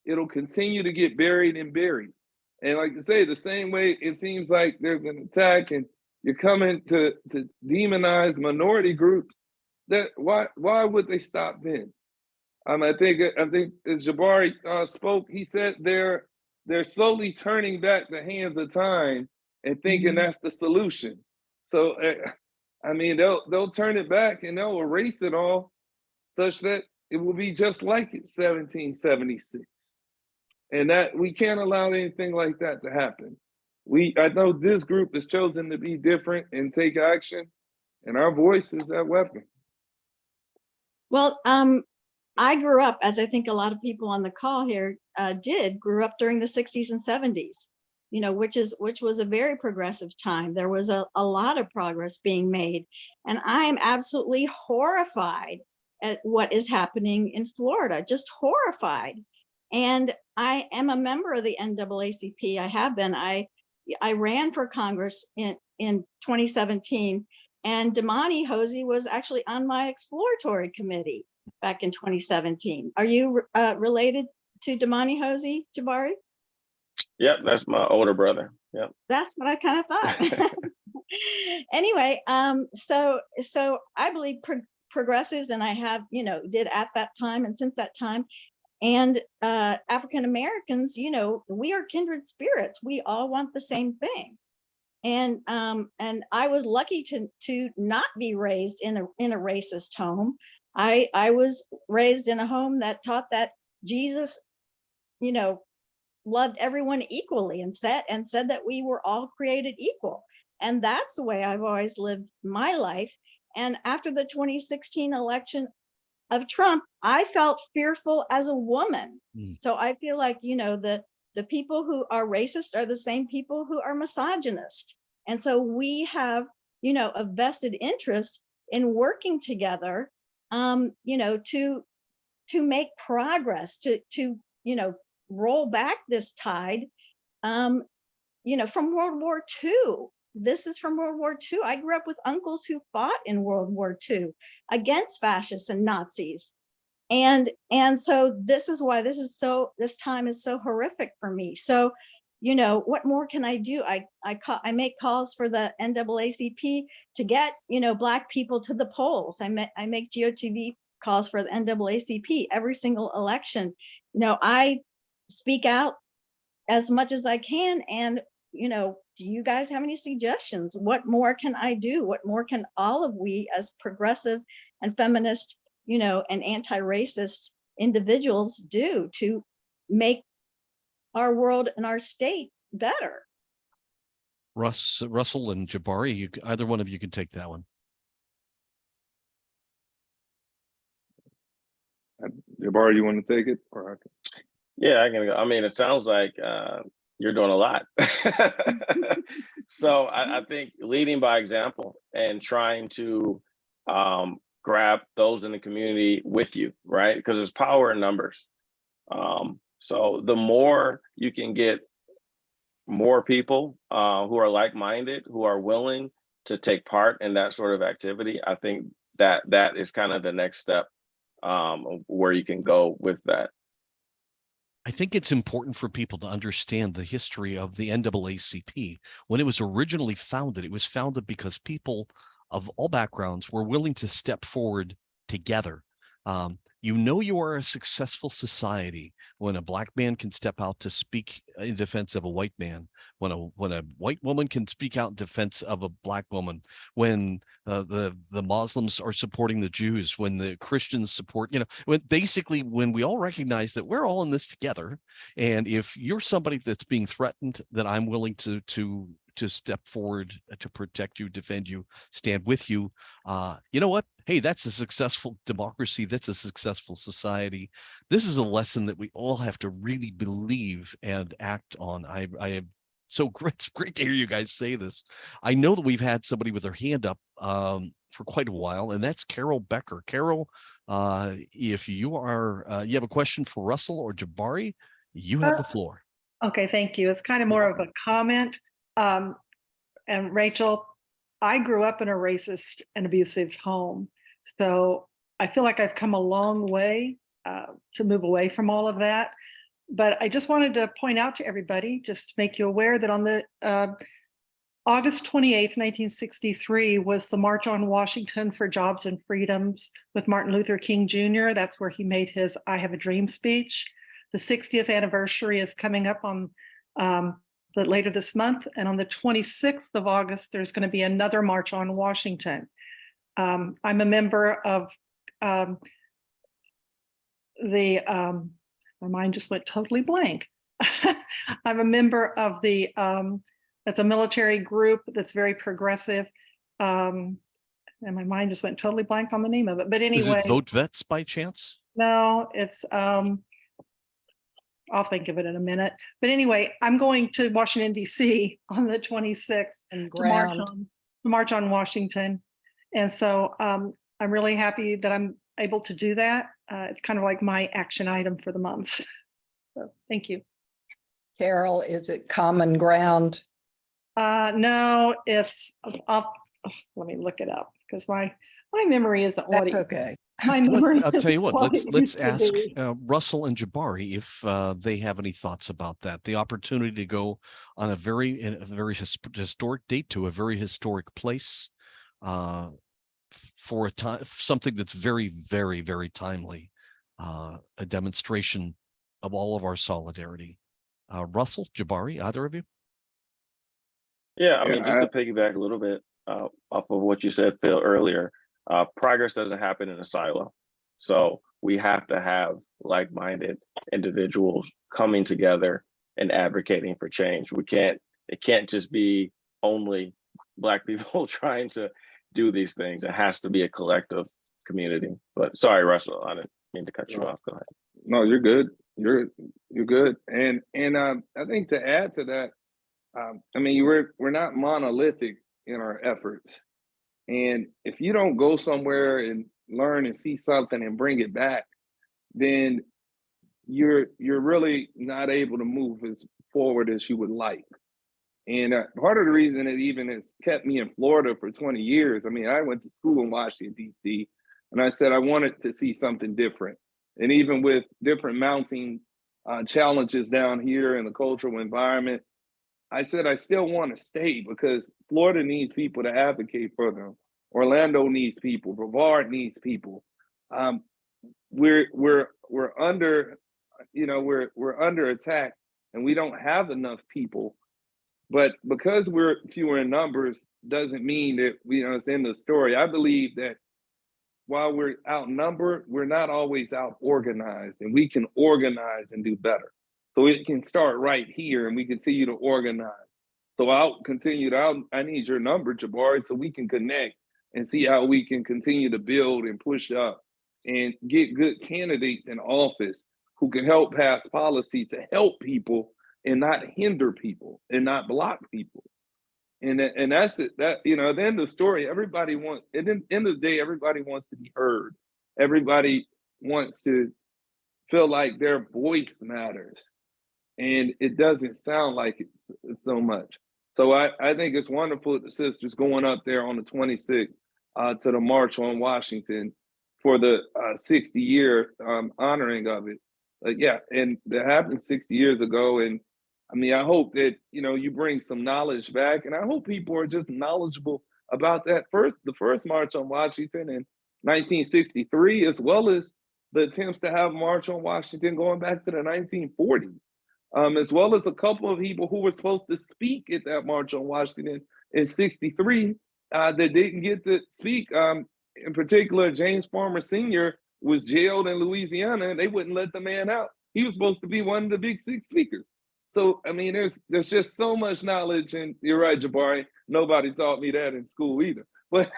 It'll continue to get buried and buried. And like I say, the same way it seems like there's an attack and you're coming to demonize minority groups, that why would they stop then? I think as Jabari spoke, he said they're slowly turning back the hands of time and thinking that's the solution. So they'll turn it back and they'll erase it all, such that it will be just like 1776. And that we can't allow anything like that to happen. I know this group has chosen to be different and take action, and our voice is that weapon. Well, I grew up, as I think a lot of people on the call here grew up during the 60s and 70s, which was a very progressive time. There was a lot of progress being made. And I am absolutely horrified at what is happening in Florida, just horrified. And I am a member of the NAACP. I have been. I ran for Congress in 2017, and Damani Hosey was actually on my exploratory committee back in 2017. Are you related to Damani Hosey, Jabari? Yep, that's my older brother. Yep. That's what I kind of thought. Anyway, so I believe progressives, and I have, did at that time and since that time, and African Americans, we are kindred spirits. We all want the same thing. And I was lucky to not be raised in a racist home. I was raised in a home that taught that Jesus, loved everyone equally and said that we were all created equal. And that's the way I've always lived my life. And after the 2016 election of Trump, I felt fearful as a woman. So I feel like, the people who are racist are the same people who are misogynist. And so we have, a vested interest in working together, to make progress, to roll back this tide, from World War II. This is from World War II. I grew up with uncles who fought in World War II against fascists and Nazis. And so this is why this time is so horrific for me. So, what more can I do? I make calls for the NAACP to get, Black people to the polls. I make GOTV calls for the NAACP every single election. I speak out as much as I can. And, do you guys have any suggestions? What more can I do? What more can all of we as progressive and feminist, and anti-racist individuals do to make our world and our state better? Russell and Jabari, either one of you can take that one. Jabari, you want to take it? Or Yeah, I can go. I mean, it sounds like you're doing a lot. So I think leading by example and trying to grab those in the community with you, right? Because there's power in numbers. So the more you can get more people who are like-minded, who are willing to take part in that sort of activity, I think that is kind of the next step where you can go with that. I think it's important for people to understand the history of the NAACP. When it was originally founded, it was founded because people of all backgrounds were willing to step forward together. You are a successful society when a Black man can step out to speak in defense of a white man, when a white woman can speak out in defense of a Black woman, when the Muslims are supporting the Jews, when the Christians support, when we all recognize that we're all in this together. And if you're somebody that's being threatened, that I'm willing to step forward to protect you, defend you, stand with you. You know what? Hey, that's a successful democracy. That's a successful society. This is a lesson that we all have to really believe and act on. It's great to hear you guys say this. I know that we've had somebody with their hand up for quite a while, and that's Carol Becker. Carol, if you have a question for Russell or Jabari, you have the floor. Okay, thank you. It's kind of more of a comment. And Rachel, I grew up in a racist and abusive home. So I feel like I've come a long way to move away from all of that. But I just wanted to point out to everybody, just to make you aware, that on the August 28th, 1963 was the March on Washington for Jobs and Freedoms with Martin Luther King Jr. That's where he made his I Have a Dream speech. The 60th anniversary is coming up on later this month. And on the 26th of August, there's going to be another March on Washington. I'm a member of my mind just went totally blank. I'm a member of the It's a military group that's very progressive. And my mind just went totally blank on the name of it. But Is anyway, it Vote Vets by chance? no, it's I'll think of it in a minute. But anyway, I'm going to Washington, DC on the 26th And to march on Washington. And so I'm really happy that I'm able to do that. It's kind of like my action item for the month. So thank you. Carol, is it common ground? No, it's up. Let me look it up because my memory isn't what That's it okay. I'll tell you what, let's ask be. Russell and Jabari if they have any thoughts about that. The opportunity to go on a very historic date to a very historic place for a time, something that's very, very, very timely, a demonstration of all of our solidarity. Russell, Jabari, either of you? Yeah, I mean, just to piggyback a little bit off of what you said, Phil, earlier, progress doesn't happen in a silo. So we have to have like-minded individuals coming together and advocating for change. It can't just be only Black people trying to do these things. It has to be a collective community. But sorry, Russell, I didn't mean to cut you off. Go ahead. No, you're good. You're good. And I think to add to that, I mean, we're not monolithic in our efforts. And if you don't go somewhere and learn and see something and bring it back, then you're really not able to move as forward as you would like. And part of the reason it even has kept me in Florida for 20 years, I mean, I went to school in Washington, D.C., and I said I wanted to see something different. And even with different mounting challenges down here in the cultural environment, I said I still want to stay because Florida needs people to advocate for them. Orlando needs people. Brevard needs people. We're under, we're under attack, and we don't have enough people. But because we're fewer in numbers doesn't mean that it's the end of the story. I believe that while we're outnumbered, we're not always out organized, and we can organize and do better. So it can start right here, and we continue to organize. So I need your number, Jabari, so we can connect and see how we can continue to build and push up and get good candidates in office who can help pass policy to help people and not hinder people and not block people. And that's it. That, at the end of the story, at the end of the day, everybody wants to be heard. Everybody wants to feel like their voice matters. And it doesn't sound like it so much. So I think it's wonderful that the sisters going up there on the 26th to the March on Washington for the 60-year honoring of it. Yeah, and that happened 60 years ago. And I mean, I hope that, you bring some knowledge back. And I hope people are just knowledgeable about the first March on Washington in 1963, as well as the attempts to have a March on Washington going back to the 1940s. As well as a couple of people who were supposed to speak at that March on Washington in 63 that didn't get to speak. In particular, James Farmer Sr. was jailed in Louisiana, and they wouldn't let the man out. He was supposed to be one of the big six speakers. So, I mean, there's just so much knowledge, and you're right, Jabari, nobody taught me that in school either. But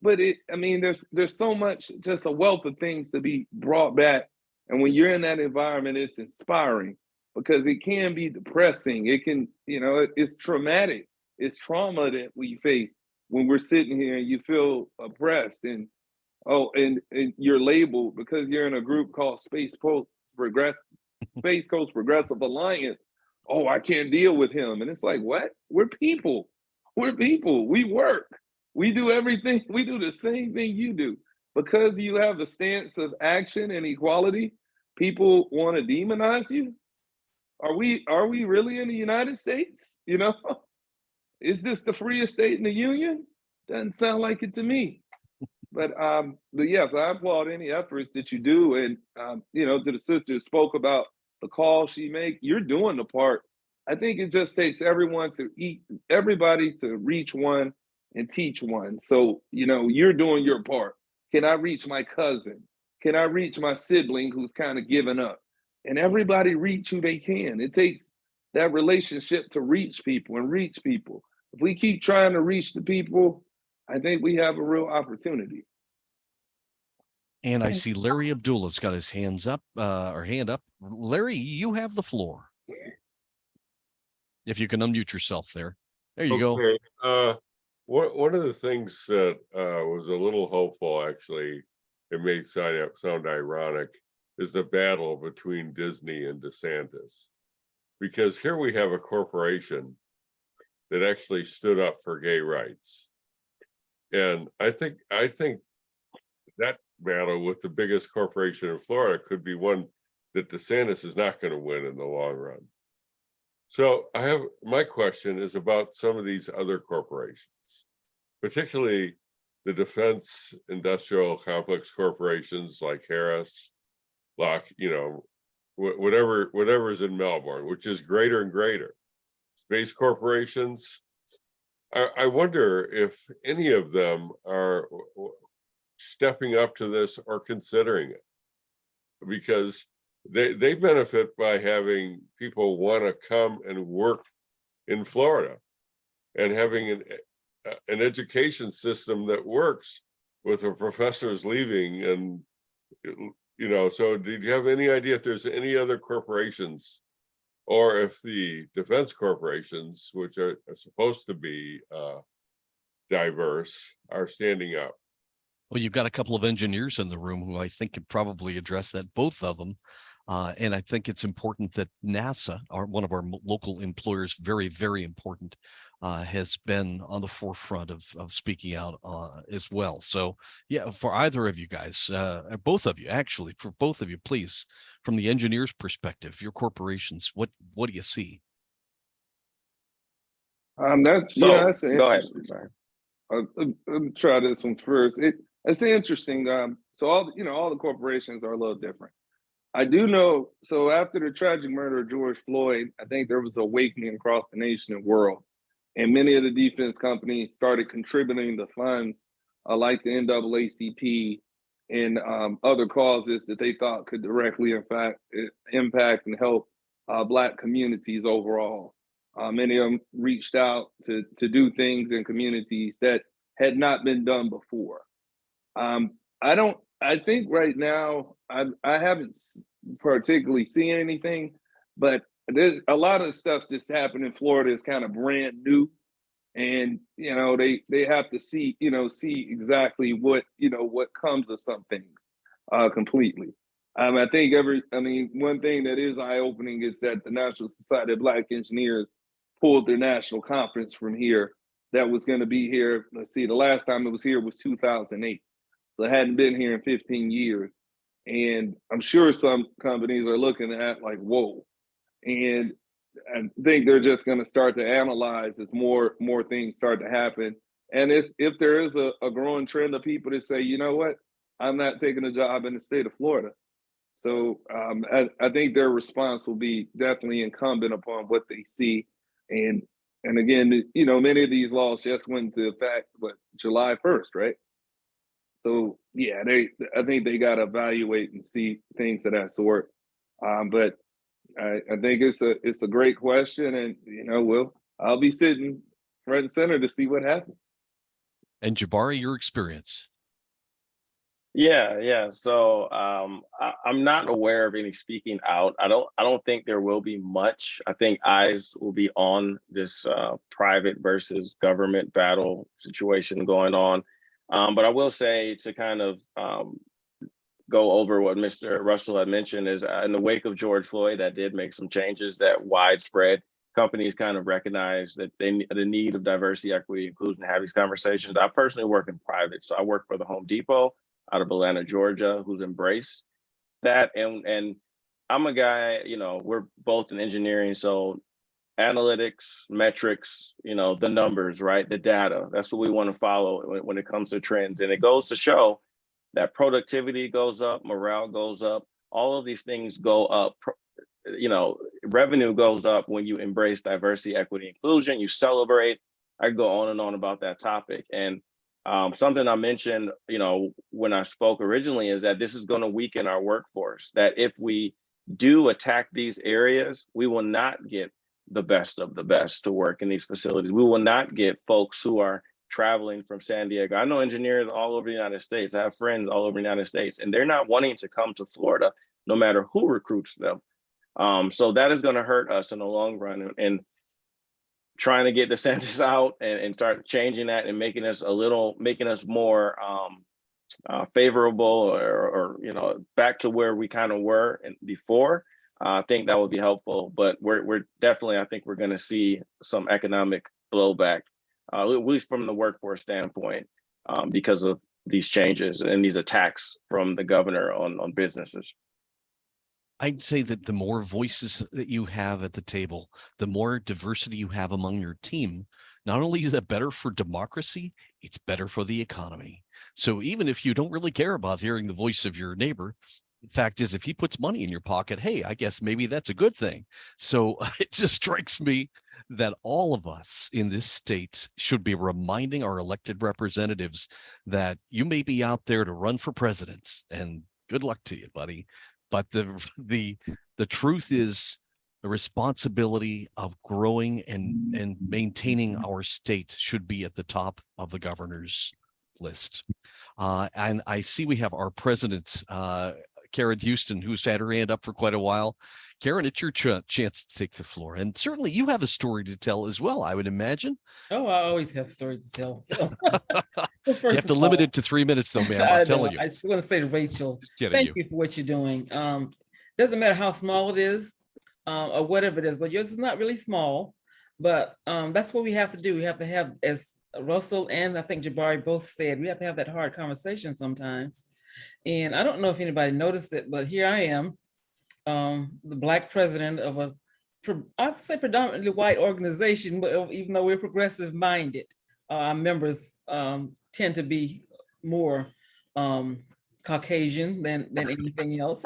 there's so much, just a wealth of things to be brought back. And when you're in that environment, it's inspiring, because it can be depressing. It can, it's traumatic. It's trauma that we face when we're sitting here and you feel oppressed and you're labeled because you're in a group called Space Coast Progressive Alliance. Oh, I can't deal with him. And it's like, what? We're people. We're people. We work. We do everything. We do the same thing you do. Because you have a stance of action and equality, people want to demonize you. Are we really in the United States? Is this the freest state in the union? Doesn't sound like it to me. But yeah, I applaud any efforts that you do. And to the sister spoke about the call she make, you're doing the part. I think it just takes everybody to reach one and teach one. So, you're doing your part. Can I reach my cousin? Can I reach my sibling who's kind of given up? And everybody reach who they can. It takes that relationship to reach people and reach people. If we keep trying to reach the people, I think we have a real opportunity. And I see Larry Abdullah's got his hands up, or hand up. Larry, you have the floor. If you can unmute yourself there. There you go. Okay. One of the things that was a little hopeful, actually, it may sound ironic, is the battle between Disney and DeSantis. Because here we have a corporation that actually stood up for gay rights. And I think that battle with the biggest corporation in Florida could be one that DeSantis is not going to win in the long run. So my question is about some of these other corporations, particularly the defense industrial complex corporations like Harris, Lock, whatever is in Melbourne, which is greater and greater. Space corporations. I wonder if any of them are stepping up to this or considering it, because they benefit by having people want to come and work in Florida and having an education system that works with the professors leaving. And so do you have any idea if there's any other corporations, or if the defense corporations, which are supposed to be diverse, are standing up? Well, you've got a couple of engineers in the room who I think could probably address that, both of them. And I think it's important that NASA, one of our local employers, very, very important, has been on the forefront of speaking out as well. So yeah, for either of you guys, both of you, actually, for both of you, please, from the engineer's perspective, your corporations, what do you see? That's go ahead. Sorry. I'll try this one first. It's interesting. So all the corporations are a little different. I do know. So after the tragic murder of George Floyd, I think there was an awakening across the nation and world, and many of the defense companies started contributing the funds, like the NAACP and other causes that they thought could directly impact and help Black communities overall. Many of them reached out to do things in communities that had not been done before. I think right now, I haven't particularly seen anything, but there's a lot of stuff that's happened in Florida is kind of brand new. And, they have to see exactly what comes of something completely. I think one thing that is eye-opening is that the National Society of Black Engineers pulled their national conference from here that was going to be here. Let's see, the last time it was here was 2008. So it hadn't been here in 15 years. And I'm sure some companies are looking at like, whoa. And I think they're just going to start to analyze as more things start to happen. And if there is a growing trend of people that say, you know what, I'm not taking a job in the state of Florida. So I think their response will be definitely incumbent upon what they see. And again, many of these laws just went into effect, July 1st, right? So yeah, I think they got to evaluate and see things of that sort. But I think it's a great question, and I'll be sitting front and center to see what happens. And Jabari, your experience? Yeah. So I'm not aware of any speaking out. I don't think there will be much. I think eyes will be on this private versus government battle situation going on. But I will say, to kind of go over what Mr. Russell had mentioned, is in the wake of George Floyd, that did make some changes that widespread. Companies kind of recognize that the need of diversity, equity, inclusion, to have these conversations. I personally work in private, so I work for the Home Depot out of Atlanta, Georgia, who's embraced that. And I'm a guy, we're both in engineering, so analytics, metrics, the numbers, right? The data, that's what we want to follow when it comes to trends. And it goes to show that productivity goes up, morale goes up, all of these things go up. Revenue goes up when you embrace diversity, equity, inclusion, you celebrate. I go on and on about that topic. And something I mentioned, when I spoke originally, is that this is going to weaken our workforce, that if we do attack these areas, we will not get the best of the best to work in these facilities. We will not get folks who are traveling from San Diego. I know engineers all over the United States. I have friends all over the United States, and they're not wanting to come to Florida, no matter who recruits them. So that is going to hurt us in the long run. And trying to get DeSantis out and start changing that and making us more favorable or back to where we kind of were before. I think that would be helpful, but we're definitely, I think we're going to see some economic blowback, at least from the workforce standpoint, because of these changes and these attacks from the governor on businesses. I'd say that the more voices that you have at the table, the more diversity you have among your team, not only is that better for democracy, it's better for the economy. So even if you don't really care about hearing the voice of your neighbor, the fact is, if he puts money in your pocket, hey, I guess maybe that's a good thing. So it just strikes me that all of us in this state should be reminding our elected representatives that you may be out there to run for president, and good luck to you, buddy. But the truth is, the responsibility of growing and maintaining our state should be at the top of the governor's list. And I see we have our president, Karen Houston, who's had her hand up for quite a while. Karen, it's your chance to take the floor. And certainly you have a story to tell as well, I would imagine. Oh, I always have stories to tell. You have to limit it to 3 minutes though, ma'am. I'm telling you. I just want to say to Rachel, Thank you for what you're doing. Doesn't matter how small it is or whatever it is, but yours is not really small. But that's what we have to do. We have to have, as Russell and I think Jabari both said, we have to have that hard conversation sometimes. And I don't know if anybody noticed it, but here I am, the Black president of I'd say predominantly white organization, but even though we're progressive minded, our members tend to be more Caucasian than anything else.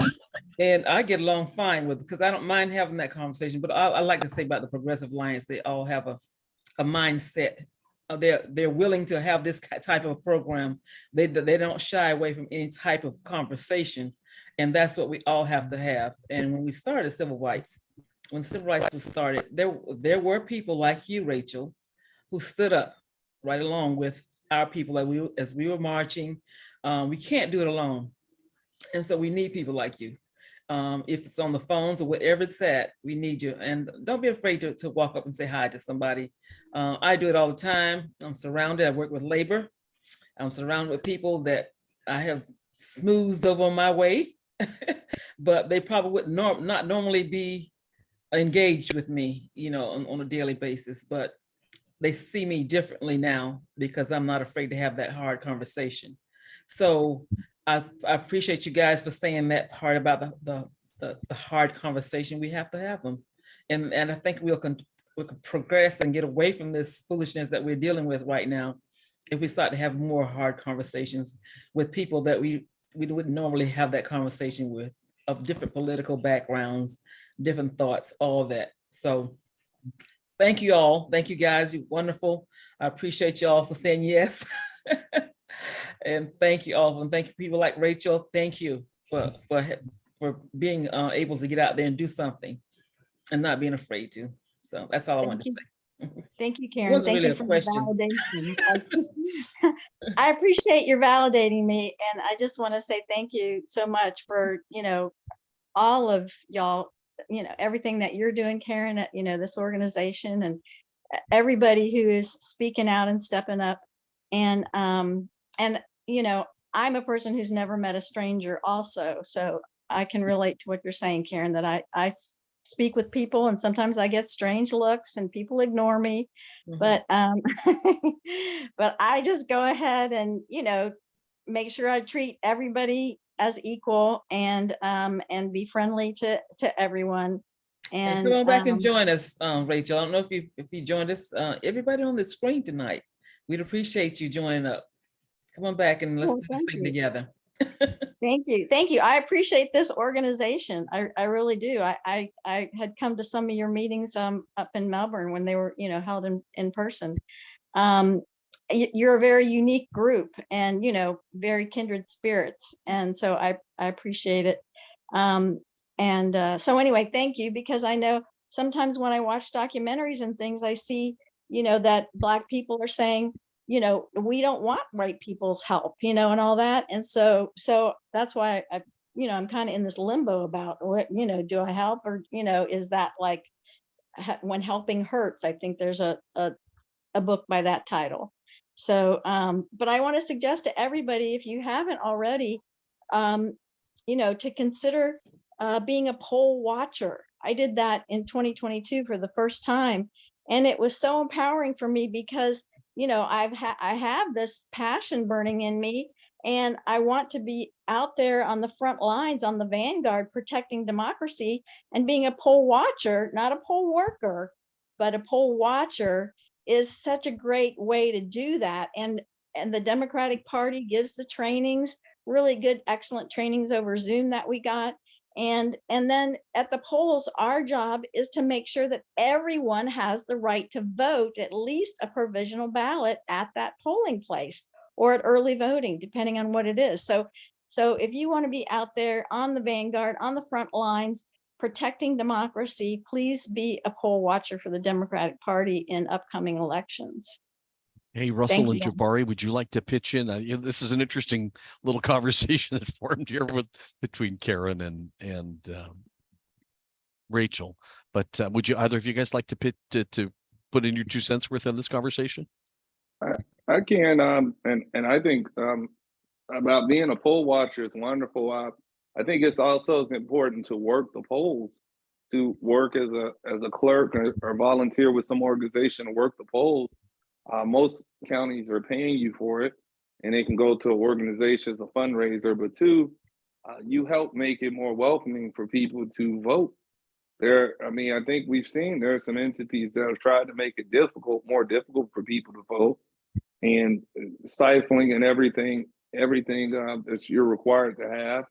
And I get along fine with it because I don't mind having that conversation. But I like to say about the Progressive Alliance, they all have a mindset. They're willing to have this type of program. They don't shy away from any type of conversation. And that's what we all have to have. And when we started civil rights, when civil rights was started, there were people like you, Rachel, who stood up right along with our people as we were marching. We can't do it alone. And so we need people like you. If it's on the phones or whatever it's at, we need you. And don't be afraid to walk up and say hi to somebody. I do it all the time. I'm surrounded. I work with labor. I'm surrounded with people that I have smoothed over my way, but they probably would not normally be engaged with me, on a daily basis. But they see me differently now because I'm not afraid to have that hard conversation. So I appreciate you guys for saying that part about the hard conversation. We have to have them. And I think we can progress and get away from this foolishness that we're dealing with right now if we start to have more hard conversations with people that we wouldn't normally have that conversation with, of different political backgrounds, different thoughts, all that. So thank you all. Thank you guys. You're wonderful. I appreciate you all for saying yes. And thank you all. And thank you people like Rachel. Thank you for being able to get out there and do something and not being afraid to. So that's all I wanted to say. Thank you, Karen. Thank really you a for question. the validation. I appreciate your validating me. And I just want to say thank you so much for, all of y'all, everything that you're doing, Karen, at, this organization and everybody who is speaking out and stepping up. And I'm a person who's never met a stranger also. So I can relate to what you're saying, Karen, that I speak with people and sometimes I get strange looks and people ignore me, but but I just go ahead and, make sure I treat everybody as equal and be friendly to everyone. And come on back and join us, Rachel. I don't know if you joined us, everybody on the screen tonight. We'd appreciate you joining up. Come on back and let's do this thing together. Thank you. Thank you. I appreciate this organization. I really do. I had come to some of your meetings up in Melbourne when they were, held in person. You're a very unique group and, very kindred spirits. And so I appreciate it. So anyway, thank you, because I know sometimes when I watch documentaries and things, I see, that Black people are saying, we don't want white people's help, and all that. And so that's why I'm kind of in this limbo about what, do I help, or, is that like When Helping Hurts? I think there's a book by that title. So, but I want to suggest to everybody, if you haven't already, to consider being a poll watcher. I did that in 2022 for the first time, and it was so empowering for me because, I have this passion burning in me, and I want to be out there on the front lines, on the vanguard, protecting democracy. And being a poll watcher, not a poll worker, but a poll watcher, is such a great way to do that. And the Democratic Party gives the trainings, really good, excellent trainings over Zoom that we got. And then at the polls, our job is to make sure that everyone has the right to vote, at least a provisional ballot at that polling place, or at early voting, depending on what it is. So if you want to be out there on the vanguard, on the front lines, protecting democracy, please be a poll watcher for the Democratic Party in upcoming elections. Hey, Russell Thank and you. Jabari, would you like to pitch in? This is an interesting little conversation that formed here between Karen and Rachel. But would you either of you guys like to put in your 2 cents worth in this conversation? I can, and I think about being a poll watcher is wonderful. I think it's also important to work the polls, to work as a clerk or volunteer with some organization to work the polls. Most counties are paying you for it, and they can go to an organization as a fundraiser. But two, you help make it more welcoming for people to vote. I think we've seen there are some entities that have tried to make it more difficult for people to vote, and stifling and everything that you're required to have,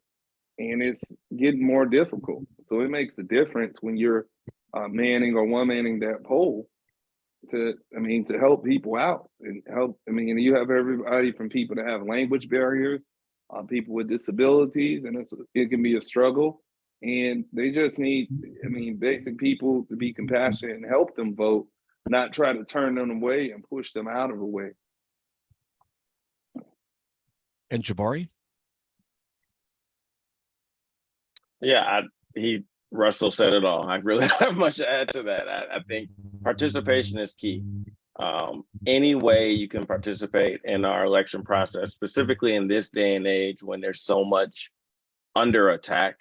and it's getting more difficult. So it makes a difference when you're manning or one-manning that poll to help people out and help. You have everybody from people that have language barriers, people with disabilities, and it can be a struggle. And they just need, basic people to be compassionate and help them vote, not try to turn them away and push them out of the way. And Jabari? Yeah, Russell said it all. I really don't have much to add to that. I think participation is key. Any way you can participate in our election process, specifically in this day and age when there's so much under attack,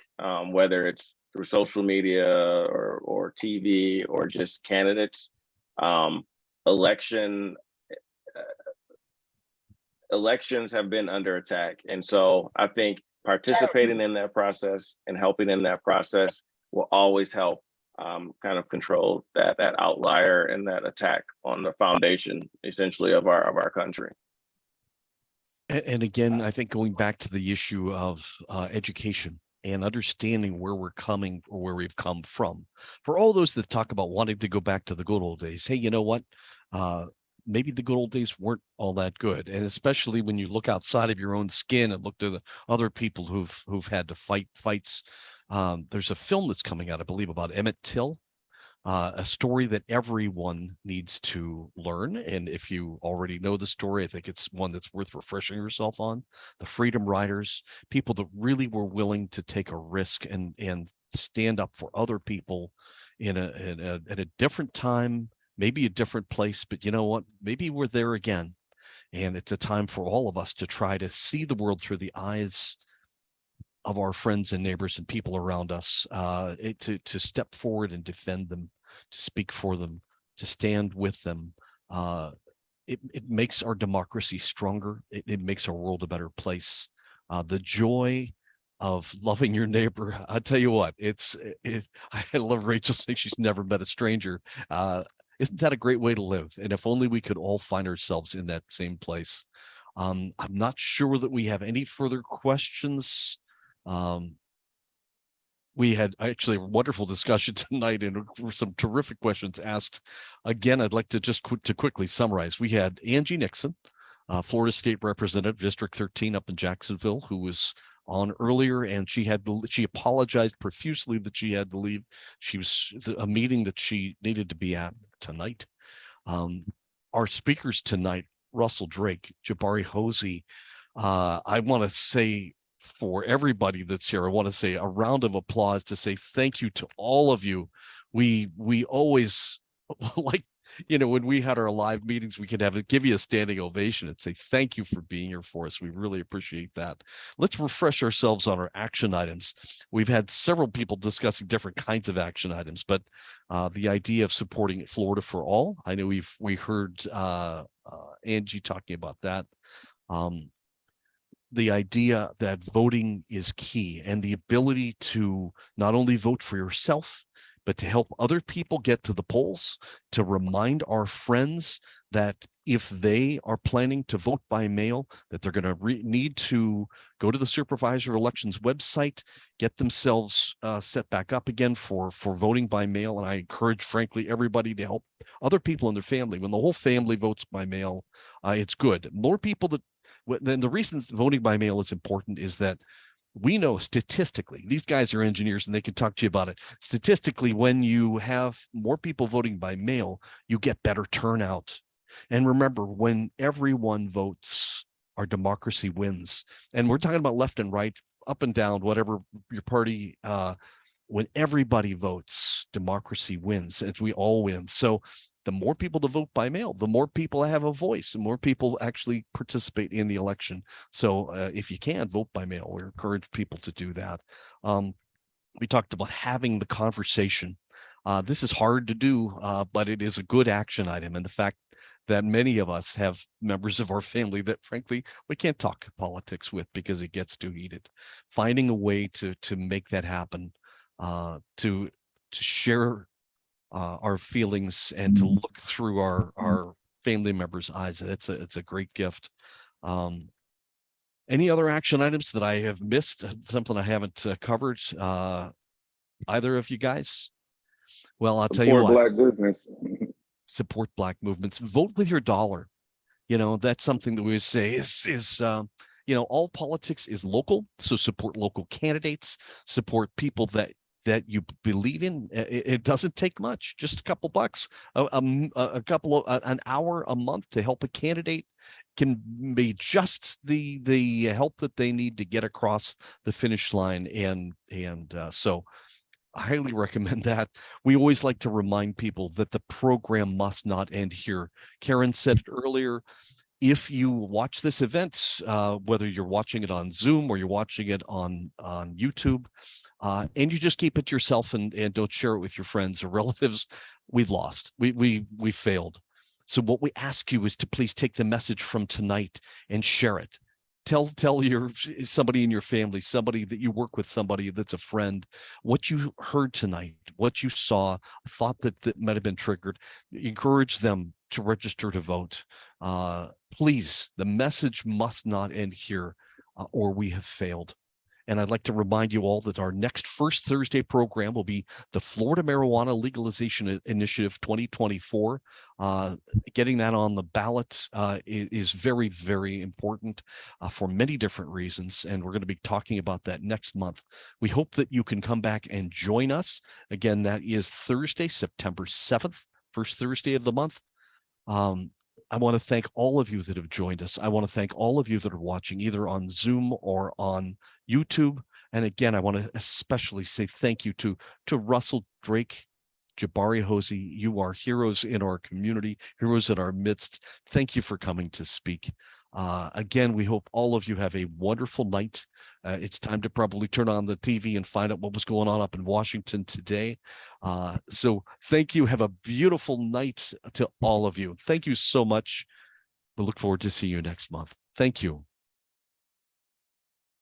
whether it's through social media or TV or just candidates, elections have been under attack. And so I think participating in that process and helping in that process will always help kind of control that outlier and that attack on the foundation, essentially, of our country. And again, I think going back to the issue of education and understanding where we're coming or where we've come from. For all those that talk about wanting to go back to the good old days, hey, you know what? Maybe the good old days weren't all that good. And especially when you look outside of your own skin and look to the other people who've had to fight fights. There's a film that's coming out, I believe, about Emmett Till, a story that everyone needs to learn. And if you already know the story, I think it's one that's worth refreshing yourself on. The Freedom Riders, people that really were willing to take a risk and stand up for other people at a different time, maybe a different place, but you know what? Maybe we're there again. And it's a time for all of us to try to see the world through the eyes of our friends and neighbors and people around us, to step forward and defend them, to speak for them, to stand with them. It makes our democracy stronger. It makes our world a better place. The joy of loving your neighbor, I tell you what, I love Rachel saying she's never met a stranger. Isn't that a great way to live? And if only we could all find ourselves in that same place. I'm not sure that we have any further questions. We had actually a wonderful discussion tonight and some terrific questions asked. Again, I'd like to just quickly summarize. We had Angie Nixon, Florida State Representative, District 13 up in Jacksonville, who was on earlier, and she apologized profusely that she had to leave. She was a meeting that she needed to be at tonight. Our speakers tonight, Russell Drake, Jabari Hosey. I want to say, for everybody that's here, I want to say a round of applause to say thank you to all of you. We always like, when we had our live meetings, we could give you a standing ovation and say thank you for being here for us. We really appreciate that. Let's refresh ourselves on our action items. We've had several people discussing different kinds of action items, but the idea of supporting Florida for all, I know we heard Angie talking about that. The idea that voting is key, and the ability to not only vote for yourself, but to help other people get to the polls, to remind our friends that if they are planning to vote by mail, that they're going to need to go to the supervisor elections website, get themselves set back up again for voting by mail. And I encourage, frankly, everybody to help other people in their family. When the whole family votes by mail, it's good. More people then the reason voting by mail is important is that we know statistically, these guys are engineers and they can talk to you about it. Statistically, when you have more people voting by mail, you get better turnout. And remember, when everyone votes, our democracy wins. And we're talking about left and right, up and down, whatever your party, when everybody votes, democracy wins, and we all win. So the more people to vote by mail, the more people have a voice, and more people actually participate in the election. So if you can vote by mail, we encourage people to do that. We talked about having the conversation. This is hard to do, but it is a good action item. And the fact that many of us have members of our family that, frankly, we can't talk politics with because it gets too heated. Finding a way to make that happen, to share our feelings and to look through our family members' eyes. It's a great gift. Any other action items that I have missed? Something I haven't covered? Either of you guys? Well, I'll tell you what. Support Black business. Support Black movements. Vote with your dollar. That's something that we say is all politics is local. So support local candidates. Support people that you believe in. It doesn't take much, just a couple bucks, an hour a month to help a candidate can be just the help that they need to get across the finish line. And so I highly recommend that. We always like to remind people that the program must not end here. Karen said it earlier. If you watch this event, whether you're watching it on Zoom or you're watching it on YouTube, and you just keep it to yourself and don't share it with your friends or relatives, we've lost. We failed. So what we ask you is to please take the message from tonight and share it. Tell somebody in your family, somebody that you work with, somebody that's a friend, what you heard tonight, what you saw, a thought that might have been triggered. Encourage them to register to vote. Please, the message must not end here, or we have failed. And I'd like to remind you all that our next First Thursday program will be the Florida Marijuana Legalization Initiative 2024. Getting that on the ballot is very, very important for many different reasons. And we're going to be talking about that next month. We hope that you can come back and join us. Again, that is Thursday, September 7th, first Thursday of the month. I want to thank all of you that have joined us. I want to thank all of you that are watching either on Zoom or on YouTube. And again, I want to especially say thank you to Russell Drake, Jabari Hosey. You are heroes in our community, heroes in our midst. Thank you for coming to speak. Again, we hope all of you have a wonderful night. It's time to probably turn on the TV and find out what was going on up in Washington today. So thank you. Have a beautiful night to all of you. Thank you so much. We look forward to seeing you next month. Thank you.